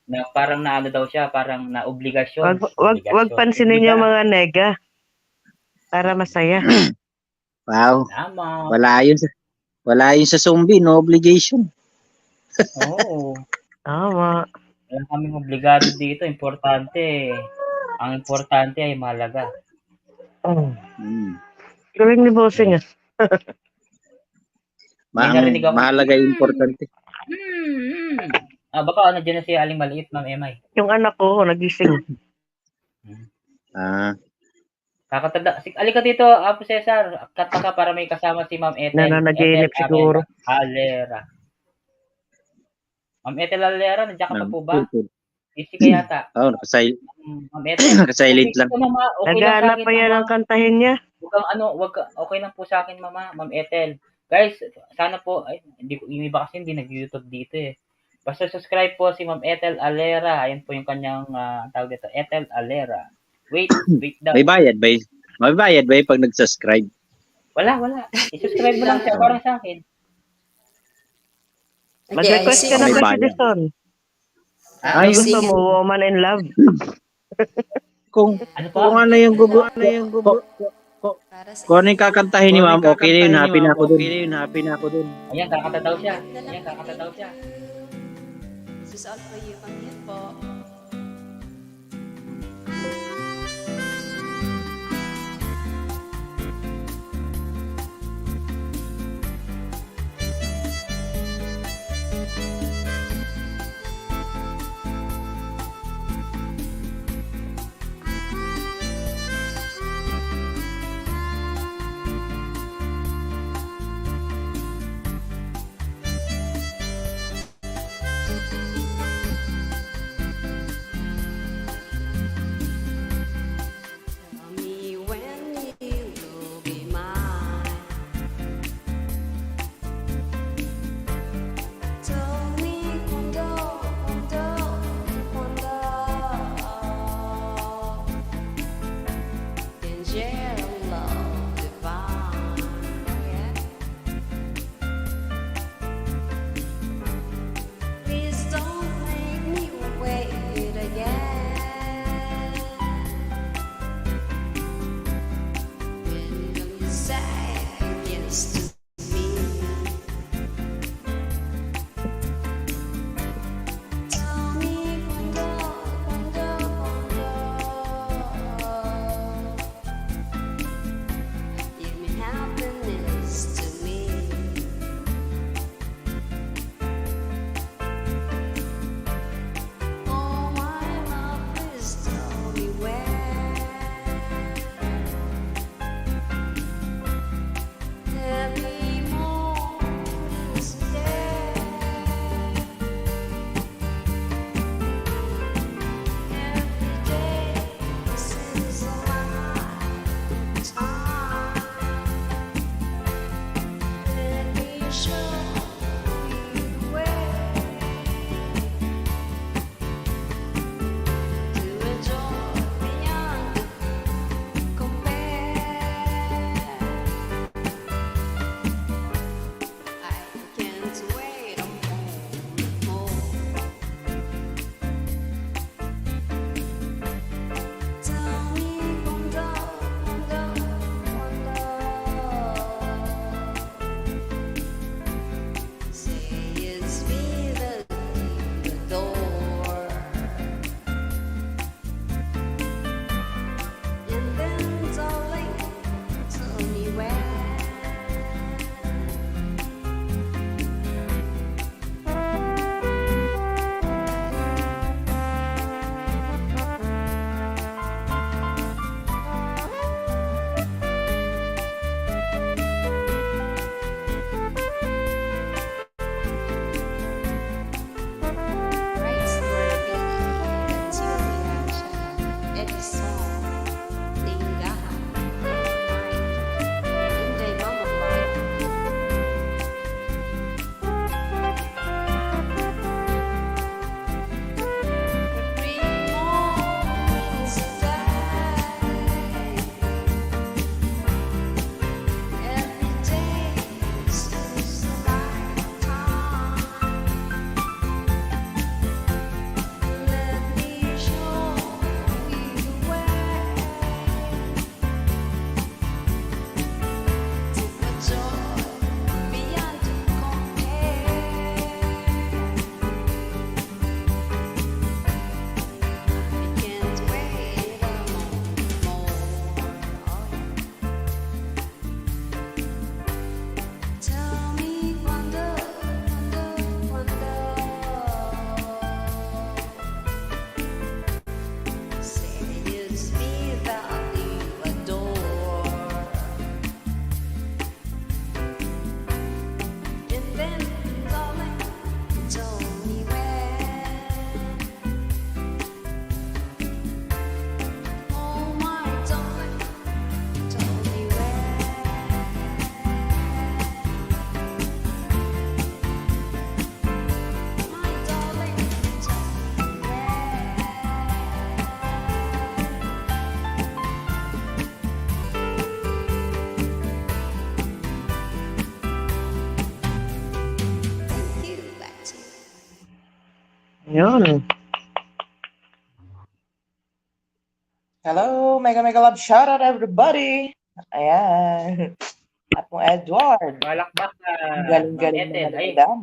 Na parang daw siya, parang na obligasyon. Wag pansinin yung mga nega. Para masaya. Wow. Tama. Wala yun sa zombie, no obligation. Oo. Tama. Wala kaming obligado dito, importante. Ang importante ay mahalaga. Galing ni Bossing. May narinig ako. Mahalaga yung importante. Baka dyan na si Aling Maliit, Ma'am Emay. Yung anak ko, nagising. Kakatanda. Alika dito, Apo Cesar. Kata ka para may kasama si Ma'am Ethel. Nanaginip siguro. Alera. Ma'am Ethel Alera, nandiyan ka pa po ba? Easy ka yata. Oo, Ma'am Ethel. nakasilent lang. Naghahanap pa yan ang kantahin niya. Okay lang po sa akin, Ma'am Ethel. Guys, sana po, yung iba kasi hindi nag-YouTube dito eh. Basta subscribe po si Ma'am Ethel Alera. Ayan po yung kanyang tawag dito, Ethel Alera. Wait daw. May bayad ba yung pag nag-subscribe? Wala. I-subscribe mo lang siya, parang sa akin. Mag-request ka na May ba si bayad. Dison? Ay, Gusto mo, Woman in Love? kung ano yung kung ano yung kakantahin ni Ma'am, okay na yun, happy na ako dun. Ayan, kakanta daw siya. This is all for you. Pangyan po. Yun. Hello, mega mega love shout out everybody. Ayan. Apong Edward. Palakpakan. Galing-galing Ma'am Ethel. naman ni Ay, Madam.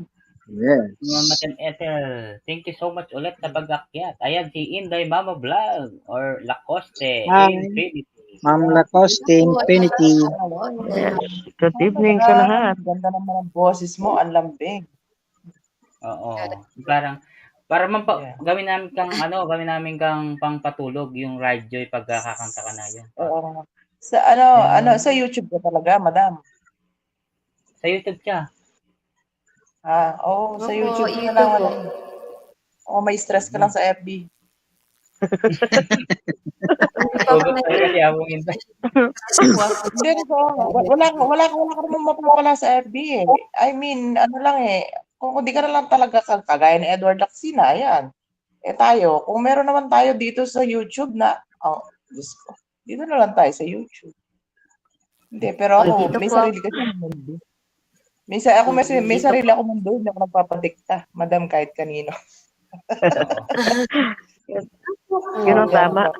Yes. Ma'am Ethel. Thank you so much ulit sa pag-akyat. Ayan, si Inday Mama Vlog or Lacoste Hi. Infinity. Ma'am Lacoste Infinity. Yes. Good Hi, evening sa lahat. Madam. Ganda naman ang boses mo, ang lambing. Oo. Para Yeah. gawin namin kang pangpatulog yung Ride Joy pag kakanta ka na yun. Oo. Sa sa YouTube ka talaga, Madam. Sa YouTube siya. Sa Opo, YouTube ka na YouTube lang, po. Madam. May stress ka lang sa FB. Hugot talaga si Abong Inday. Hindi ko, wala ka naman mapapala sa FB eh. I mean, ano lang eh, kung hindi ka na lang talaga kagaya ni Edward Lacsina, ayan. Tayo, kung meron naman tayo dito sa YouTube na, Diyos ko, dito na lang tayo sa YouTube. Hindi, pero ako, Dito may po. sarili kasi akong mundo. May sarili ako mundo, hindi ako nagpapadikta, Madam, kahit kanino. Yun ang tama.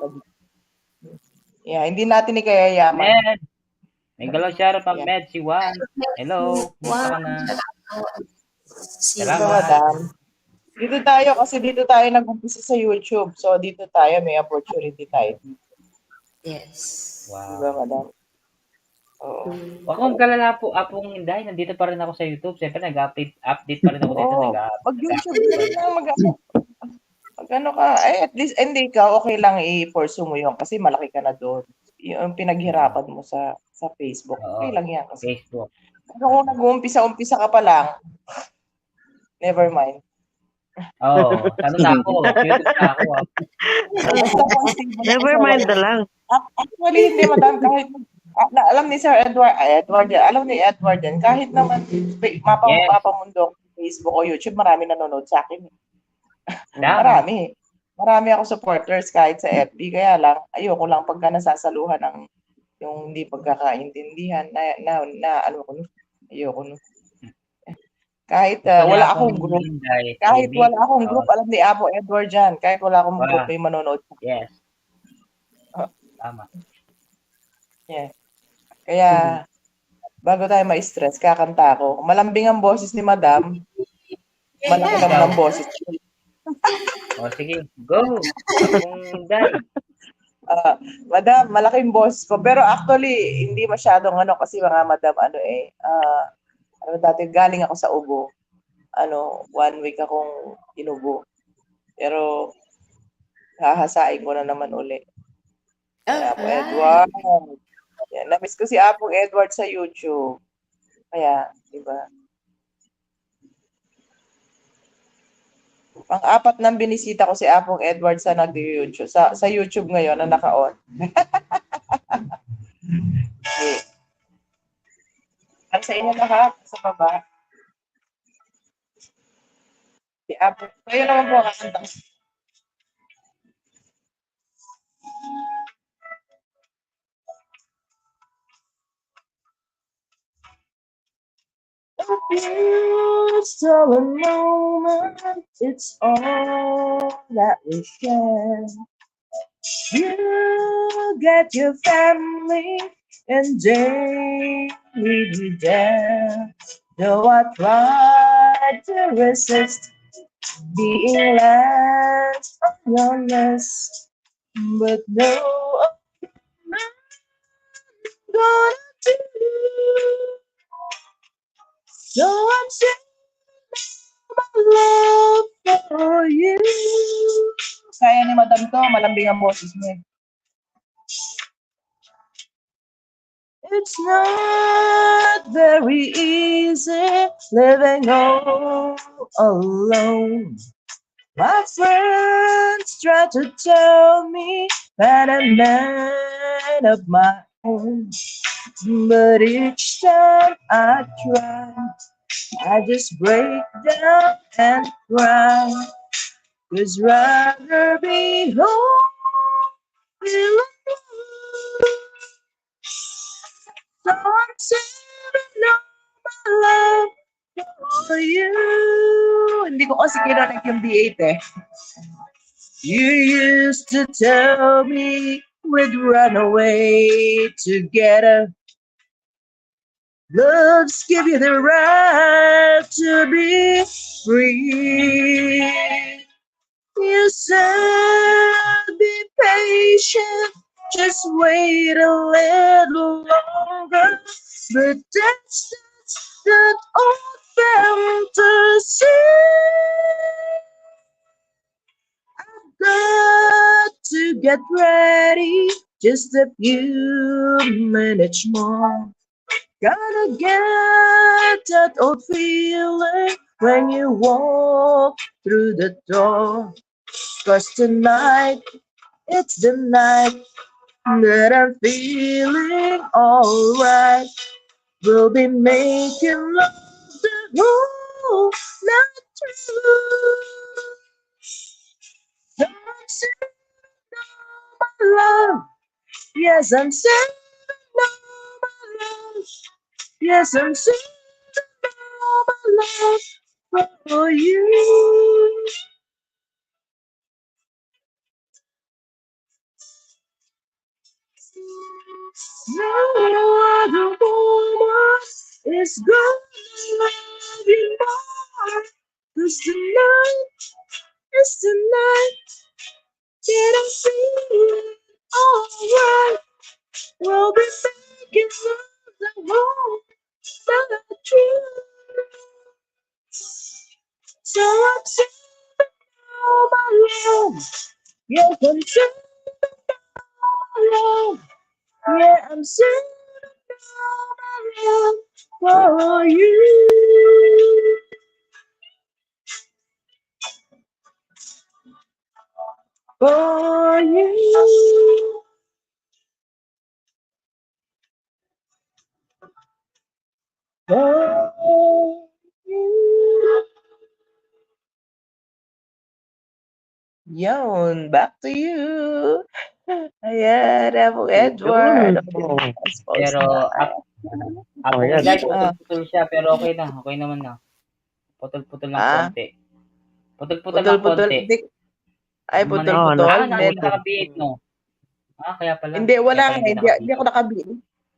Yeah, hindi natin ikayayaman. Med. May galaw shout out Yeah. Med si Juan. Hello. Kumusta ka na? Si Salamat. So, Madam, dito tayo nag-umpisa sa YouTube. So, dito tayo, may opportunity tayo. Yes. Diba, Wow. Madam? Oo. Huwag kang kalala po, Apong Inday. Nandito pa rin ako sa YouTube. Siyempre, update pa rin ako dito. Oo, mag-YouTube ka lang, mag-ano ka. At least, hindi ka, okay lang i-pursue mo yun kasi malaki ka na doon. Yung pinaghirapan mo sa Facebook, okay lang yan. Kasi Facebook. kung nag-uumpisa ka pa lang, never mind. Oo. Ano na ako? YouTube na ako. Basta kung stable ka Never sa mind work. na lang. Actually, hindi, Madam, kahit alam ni Sir Edward, alam ni Edward yan, kahit naman Yes. mapamundo Facebook o YouTube, marami nanonood sa akin. Dami. Marami ako supporters kahit sa FB, kaya lang, ayoko lang pagka nasasaluhan ng yung hindi pagkakaintindihan na ano ko no, ayoko no. Kahit wala akong group, alam ni Apo Edward dyan, kahit wala akong group, may manonood. Yes. Tama. Yeah. Kaya, bago tayo ma-stress, kakanta ako. Malambing ang boses ni Madam. Malaki naman ang boses. Sige, go. Apong Inday. Madam, malaking boses ko. Pero actually, hindi masyadong kasi mga Madam, dati galing ako sa ubo. 1 week akong inubo. Pero, hahasain ko na naman uli. Apo Edward. Yan, na-miss ko si Apong Edward sa YouTube. Kaya, diba? Pang-apat ng binisita ko si Apong Edward sa nag-YouTube. Sa YouTube ngayon na naka-on. Okay. Ang sa inyo lahat, sa baba. Si Apong. Kayo naman po kakanta. It's all a moment, it's all that we share. You get your family and daily be there. Though I tried to resist being last on your list, but no, I'm gonna do. So I'm sharing my love for you. Kaya ni Madam to, malambing ang boses niya. It's not very easy living all alone. My friends try to tell me that I'm man of my own, but each time I try, I just break down and cry. 'Cause rather be home alone. So I'm saving all my love for you. Hindi ko kasi kinonek yung B8 eh. You used to tell me we'd run away together. Love's give you the right to be free. You said be patient, just wait a little longer. But that's that old fantasy. I've got to get ready, just a few minutes more. Gotta get that old feeling when you walk through the door. 'Cause tonight, it's the night that I'm feeling alright. We'll be making love the whole night through. I'm saying no, my love. Yes, I'm saying no, my love. Yes, I'm saying no, my love, for you. No other woman is gonna love you more. 'Cause tonight is the night that I'm feeling alright. We'll be making love the whole night through. So I'm saying oh my love. Yes, I'm saying oh my love. Yeah, I'm saying oh my love for you. For you. For you. Yun, back to you. Ayan, Rebel Edward. Pero, ako Oh, yan. guys, putol-putol siya, pero okay na. Okay naman na. Putol-putol ng konti. Putol-putol ng Putol-putol. konti. Hindi. Ay, Oh, putol-putol. Hindi naka-B8, no? Kaya pala. Hindi, wala Kaya nga. Hindi ako nakabi.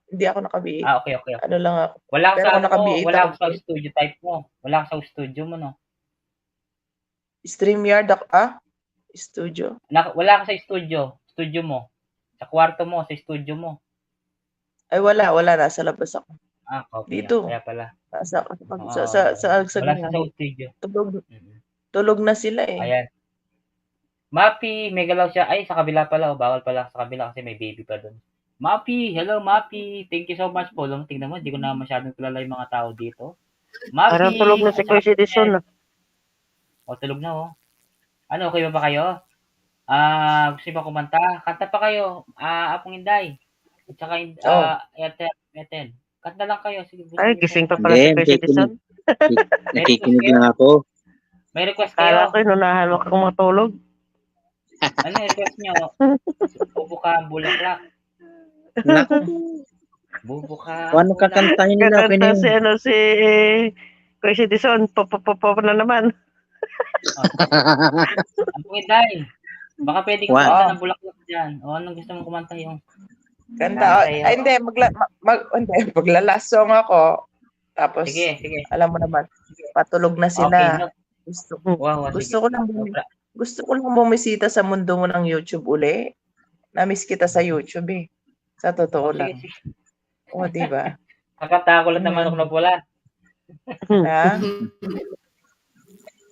Hindi ako nakabi. Okay. Ano lang ako. Wala Pero ka ako sa naka-B8 wala ako. ka sa studio type mo. Wala ka sa studio mo, no? StreamYard ako. Studio. Wala ka sa studio mo. Sa kwarto mo, sa studio mo. Ay, wala. Nasa labas ako. Okay. Dito. Kaya pala. Sa Wala sa studio. Tulog na sila eh. Ayan. Mapi, may galaw siya. Ay, sa kabila pala. Bawal pala sa kabila kasi may baby pa doon. Mapi, hello Mapi. Thank you so much po. Tingnan mo, hindi ko na masyadong kilala yung mga tao dito. Mapi. Parang tulog na si Kuya Edison. Tulog na oh. Ano, okay ba kayo? Gusto niyo ba kumanta? Kanta pa kayo. Apong Inday. At saka Eten. Kanta lang kayo. Sige, Ay, gising pa pala si Kuya Edison. Nakikinig lang ako. May request Kala kayo. ko, inunahan mo kang matulog. Ano yung request nyo? Bubuka ang bulaklak. Naku, Bubuka. paano kakantahin nila? Okay na Kakanta yun. si Kuya Edison. Popo na naman. Apong Inday. Baka pwede kang Wow. kumanta ng bulaklak dyan. O anong gusto mong kumanta yung? Kanta. Ay, hindi. Maglalas song ako. Tapos, Sige. alam mo naman, patulog na Okay, sila. no? Gusto Sige. ko lang bumisita sa mundo mo ng YouTube uli. Na-miss kita sa YouTube eh. Sa totoo lang. Sige. O, di ba? Kakanta ko lang ng manok na pula. Ha?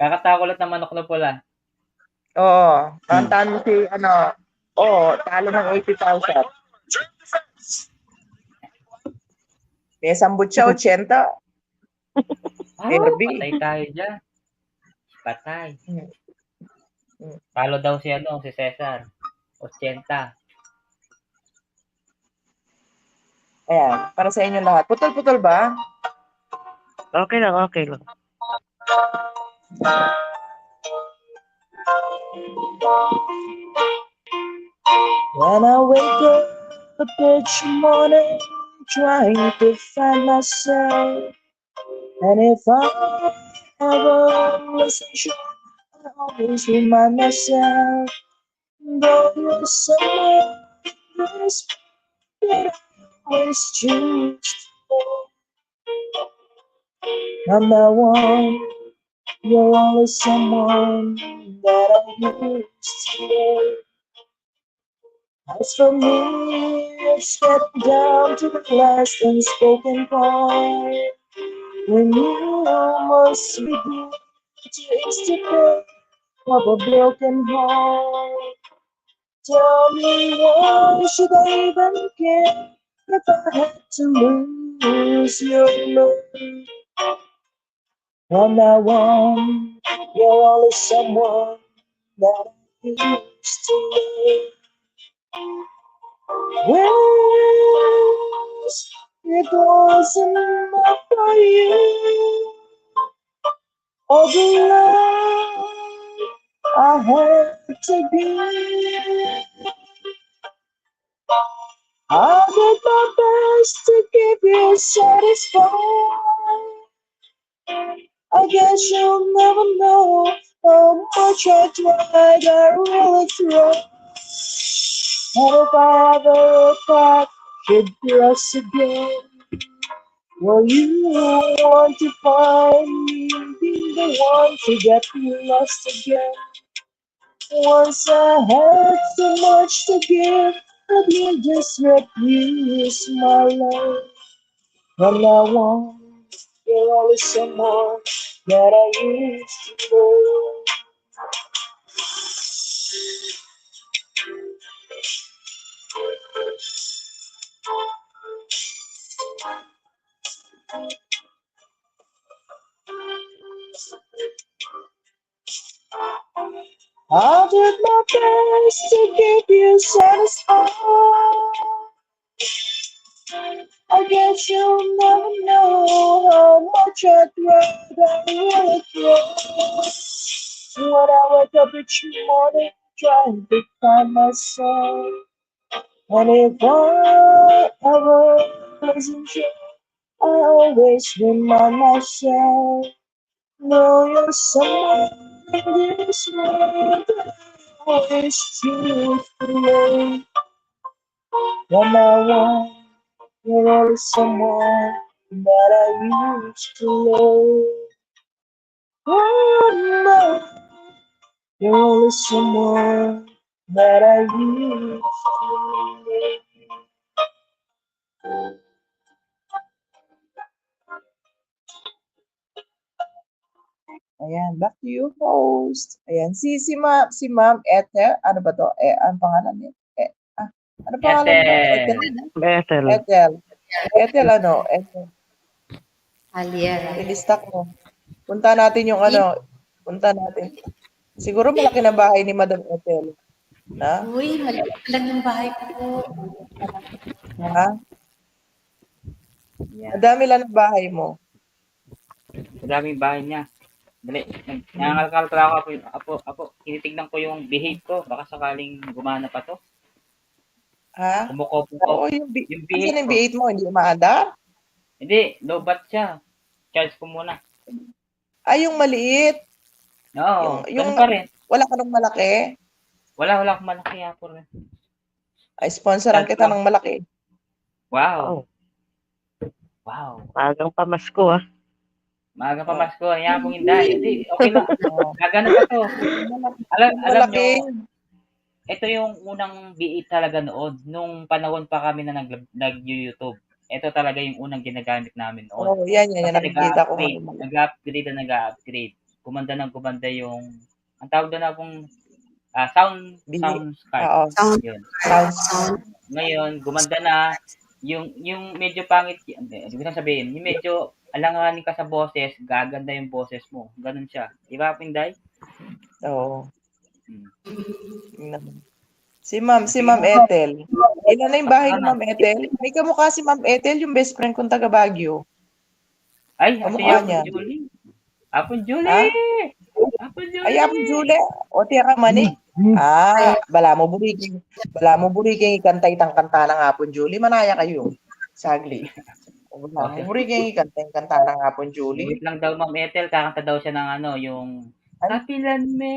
Kakanta ko lang ng manok na pula. Oo. Kantaan mo si, talo ng 80,000. May sambut siya, 80. Derby. Patay tayo dyan. Patay. Talo daw si Cesar. 80. Ayan, para sa inyo lahat. Putol-putol ba? Okay lang. When I wake up each morning, trying to find myself, And if I ever listen short, I always remind myself, though you're somewhere this that I always choose to go. I'm not one, you're always someone that I used to know. As for me, it's getting down to the last unspoken part. When you must begin to taste the pain of a broken heart. Tell me why should I even care if I had to lose your love? From now on, you're always someone that I used to love. Wish it wasn't enough for you. All the love I had to give. I did my best to keep you satisfied. I guess you'll never know how much I tried. I really tried. And if I ever thought you'd cross again, will you want to find me being the one to get you lost again? Once I had so much to give, I didn't just refuse my love. From now on, you're always someone that I used to know. I did my best to keep you satisfied. I guess you'll never know how much I tried. I really tried. When I wake up each morning, trying to find myself. And if I ever wasn't sure, I always remind myself. No, you're someone in this world that I always choose to love. From now on, you're always someone that I used to love. Oh, no, you're always someone that I used to love. Ayan, back to you, host. Ayan, si Ma'am Ethel, ano ba to? Ano pangalan niya? Ano pangalan mo? Ethel? Bethel. Ethel. Ethel ano? Ethel. Aliera. Ilista ko. Punta natin yung ano. Punta natin. Siguro malaki na bahay ni Madam Ethel. Na? Uy, maliit lang yung bahay ko po. Ha? Madami lang ang bahay mo. Madaming bahay niya. Dali, nangangalkal ako, tinitignan ko yung behave ko, baka sakaling gumana pa to. Ha? Kumukopo Oo, ko. yung Yung behave yung ko. B8 mo, hindi umaandar? Hindi, low bat siya. Charge ko muna. Ay, yung maliit. Oo, Yung ganun pa rin. wala ka nung malaki. Wala akong malaki po rin. Ay, sponsoran kita ng malaki. Wow. Wow. Magang pamasko, ah. Maaga pa Pasko, yan pong hindi. Okay lang. Gagano pa to. Alam Malaki. nyo, ito yung unang B8 talaga noon. Nung panahon pa kami na nag-YouTube. Ito talaga yung unang ginagamit namin noon. Oh, yan. Kasi Nakikita ko. nag-upgrade. Gumanda yung, ang tawag doon na pong sound card. Oo. Yun. Sound. Ngayon, gumanda na. Yung medyo pangit, hindi ko sabihin, yung medyo alanganin ka sa boses, gaganda yung boses mo. Ganun siya. Di ba, Pinday? Oo. Si Ma'am Ethel. Ilan na yung bahay ni Ma'am Ethel? May kamukha si Ma'am Ethel, yung best friend kong taga Baguio. Ay, Kamukha niya. Apon Julie! Ha? Apon Julie! Ay, Apon Julie. O, tiya ka mani. Bala mo buriking ikantay tang kanta ng Apon Julie. Manaya kayo. Sagli. Wala. Okay. Muri kayo kanta ng hapon, Julie. Wait lang daw, Ma'am Ethel, kakanta daw siya ng ano, yung Kapilan me,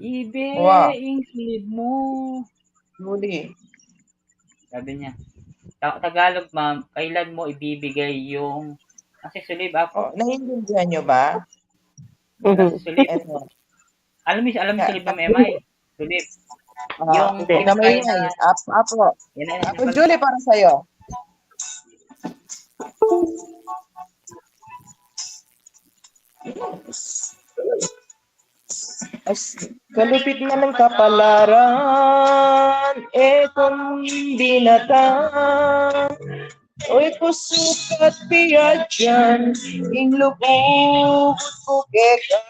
ibe, Wow. ingslib mo. Julie. Sabi niya. Tagalog, ma'am, kailan mo ibibigay yung kasi sulib ako. Naiintindihan nyo ba? Sulib. Eto. Alam mo sulib ng MI. Sulib. Yung Namay kinakain na Apo. yan. Apo, Julie, para sa'yo. Kalupit na ng kapalaran, kung hindi natang, kusukat piya dyan, inlubog ko keka,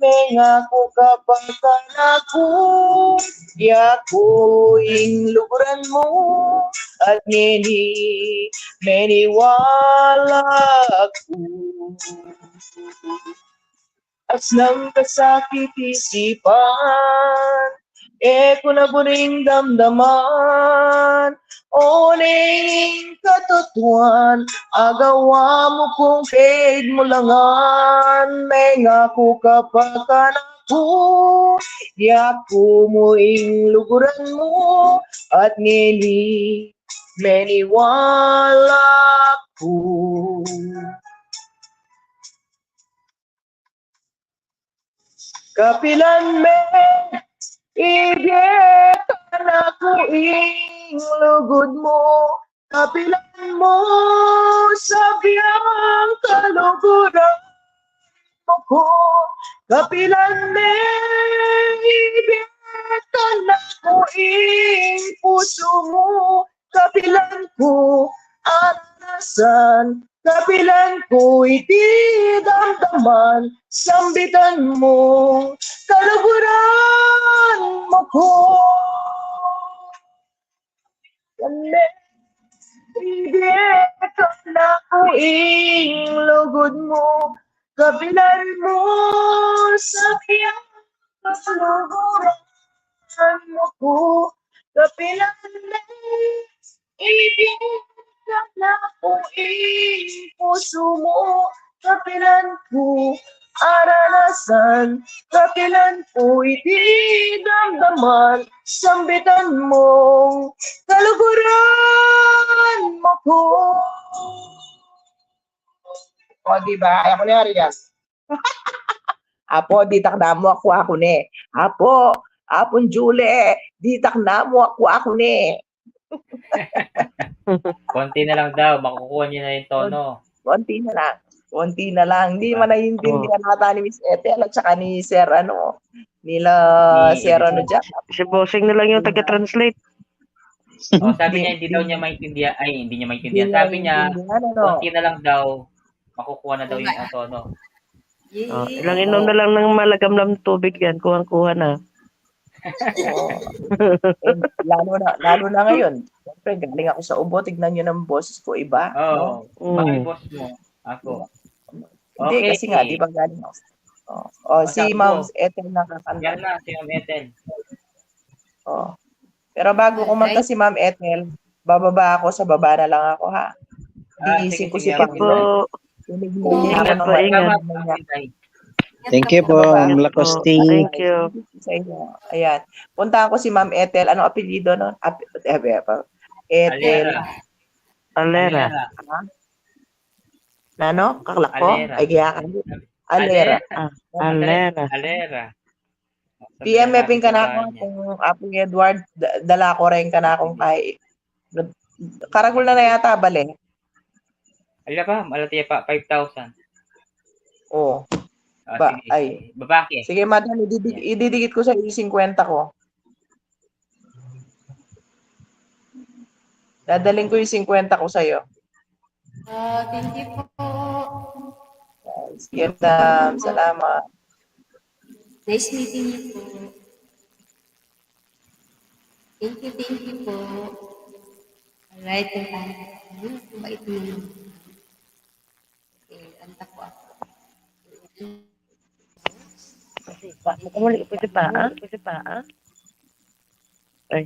menga ko kapag ako, yako inluburan mo, at meniwala ko. As ng kasakit isipan, ko na buring damdaman, oning katotohan, agawa mo kung paid mo langan, may ngako kapag kanako, yako mo luguran mo, at ngili, meniwala ko. Kapilan me, ibig na ko lugod mo. Kapilan mo, sabiang kaluguran mo ko. Kapilan me, ibig na ko puso mo. Kapilan ko, anasan. Kapilan ko, damdaman, sambitan mo, kaluguran mo ko. Kande, ibig na ko lugod mo, kapilan mo, sabiang kaluguran mo ko. Kapilan mo, ibig na ko puso mo, kapilan ko, aranasan, kapilan ko, damdaman, sambitan mo, kaluguran mo ko. O, diba? Ayaw ko na yan. Apo, ditak na mo ako ne. Apo, apon Julie, ditak na mo ako ne. konti na lang daw, makukuha niyo na yung tono. Konti na lang. Hindi man naiintindihan nata ni Miss Ethel at saka ni Sir Sir dyan. Si Bossing na lang yung taga-translate. Sabi niya hindi daw niya maintindihan. Ay, hindi niya maintindihan. Sabi niya, konti na lang daw, makukuha na daw yung tono. Ilang inom na lang ng malagamlam tubig yan. Kuhang-kuha na. Lalo na ngayon. Siyempre, galing ako sa ubo. Tignan nyo ng boses ko, iba. Oo. Bakit boss mo? Ako. Hindi, kasi nga, di ba galing ako. Si Ma'am Ethel nakakanta. Yan na, si Ma'am Ethel. Pero bago kumanta si Ma'am Ethel, bababa ako, sa baba na lang ako, ha? Iisip ko si Pablo. Ingat po, ingat. Thank you po, Ma'am Lacoste. Thank you. Sa inyo. Ayan. Puntahan ko si Ma'am Ethel. Anong apelyido nun? Ethel. Alera. Nano? Kaklak ko? Alera. Ay, kaya ka. Alera. Alera. PMFing ka na ako kung Apong Edward, dala ko rin ka na akong kay Karagol na yata, bali. Alila pa, malatiya pa, 5,000. Oo. Sige, ay. Babaki. Sige, madam, ididikit ko sa 50 ko. Dadaling ko yung 50 ko sa'yo. Thank you po. Sige, madam. Salamat. Nice meeting you po. Thank you po. Alright, bait mo naman. Okay, kanta po ako. Muli po si pa. Ay.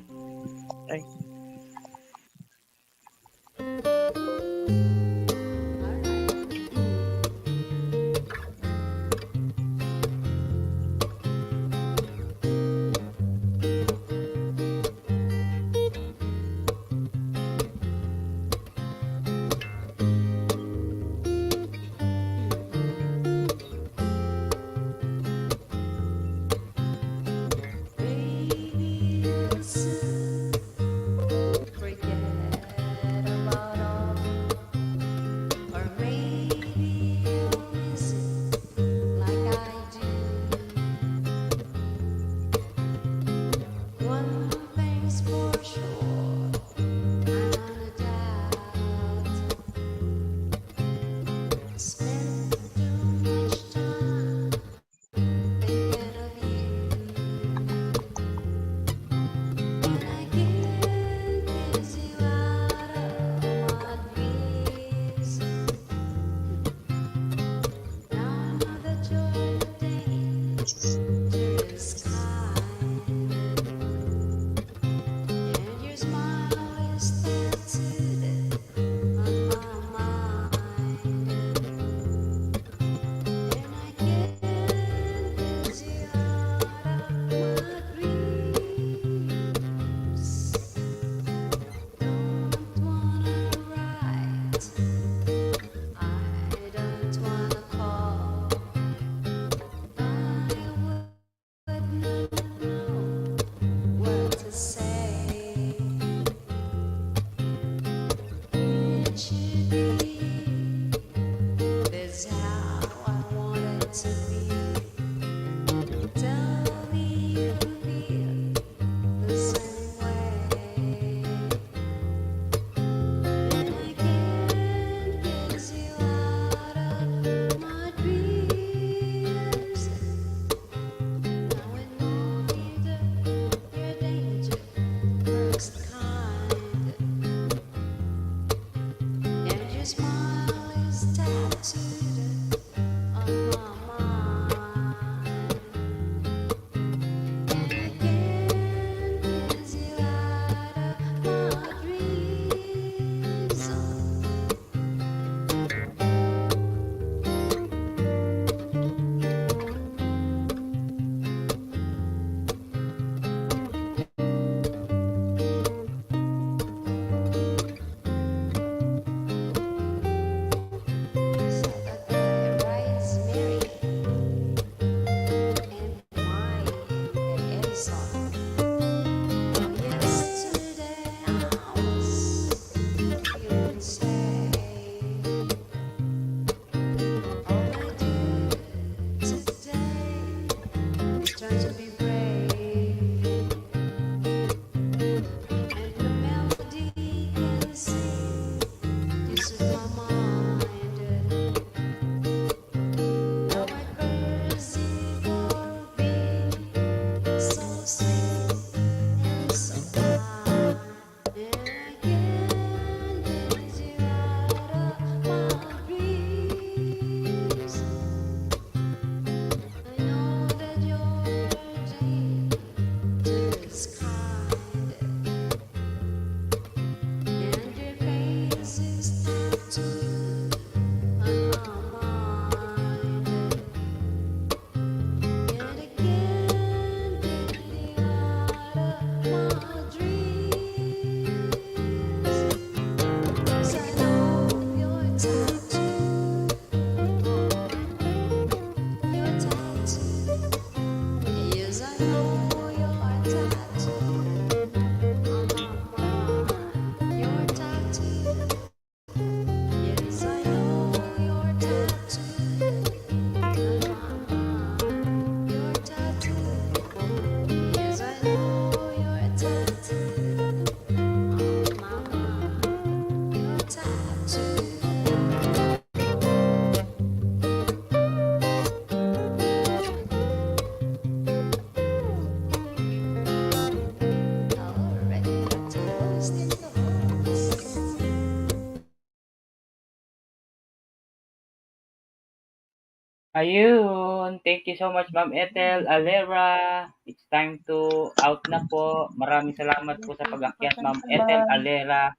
Ayun. Thank you so much, Ma'am Ethel Alera. It's time to out na po. Maraming salamat po sa pag-akyat, Ma'am Ethel Alera.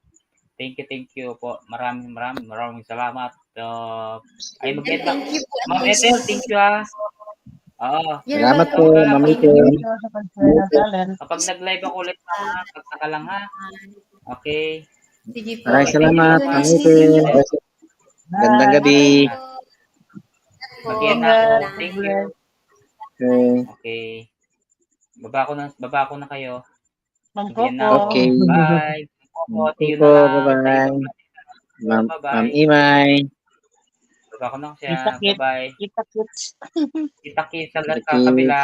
Thank you po. Maraming salamat. Ay, mag-end na. Thank you po. Ma'am Ethel, thank you ah. Oo. You're Salamat po, welcome. Ma'am Kapag, Ethel. Sa pag-share ng talent. kapag nag-live ako ulit, pagtaka lang ha. Okay. Sige po. Maraming salamat, Ma'am Nice Ethel. meeting you. Gandang gabi. Mag-end na ako. Thank you. Okay. Okay. Baba ko na kayo. Ma'am Mag-end na Coco. ako. Okay. Bye. See you na Coco, lang. bye-bye. Ma'am Bye-bye. Imay. Baba ko na siya. Kita-kit. Bye-bye. Kita-kits. Kita-kits sa Kita-kits. kabila.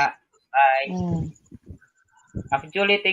Bye. Mm. Julie, thank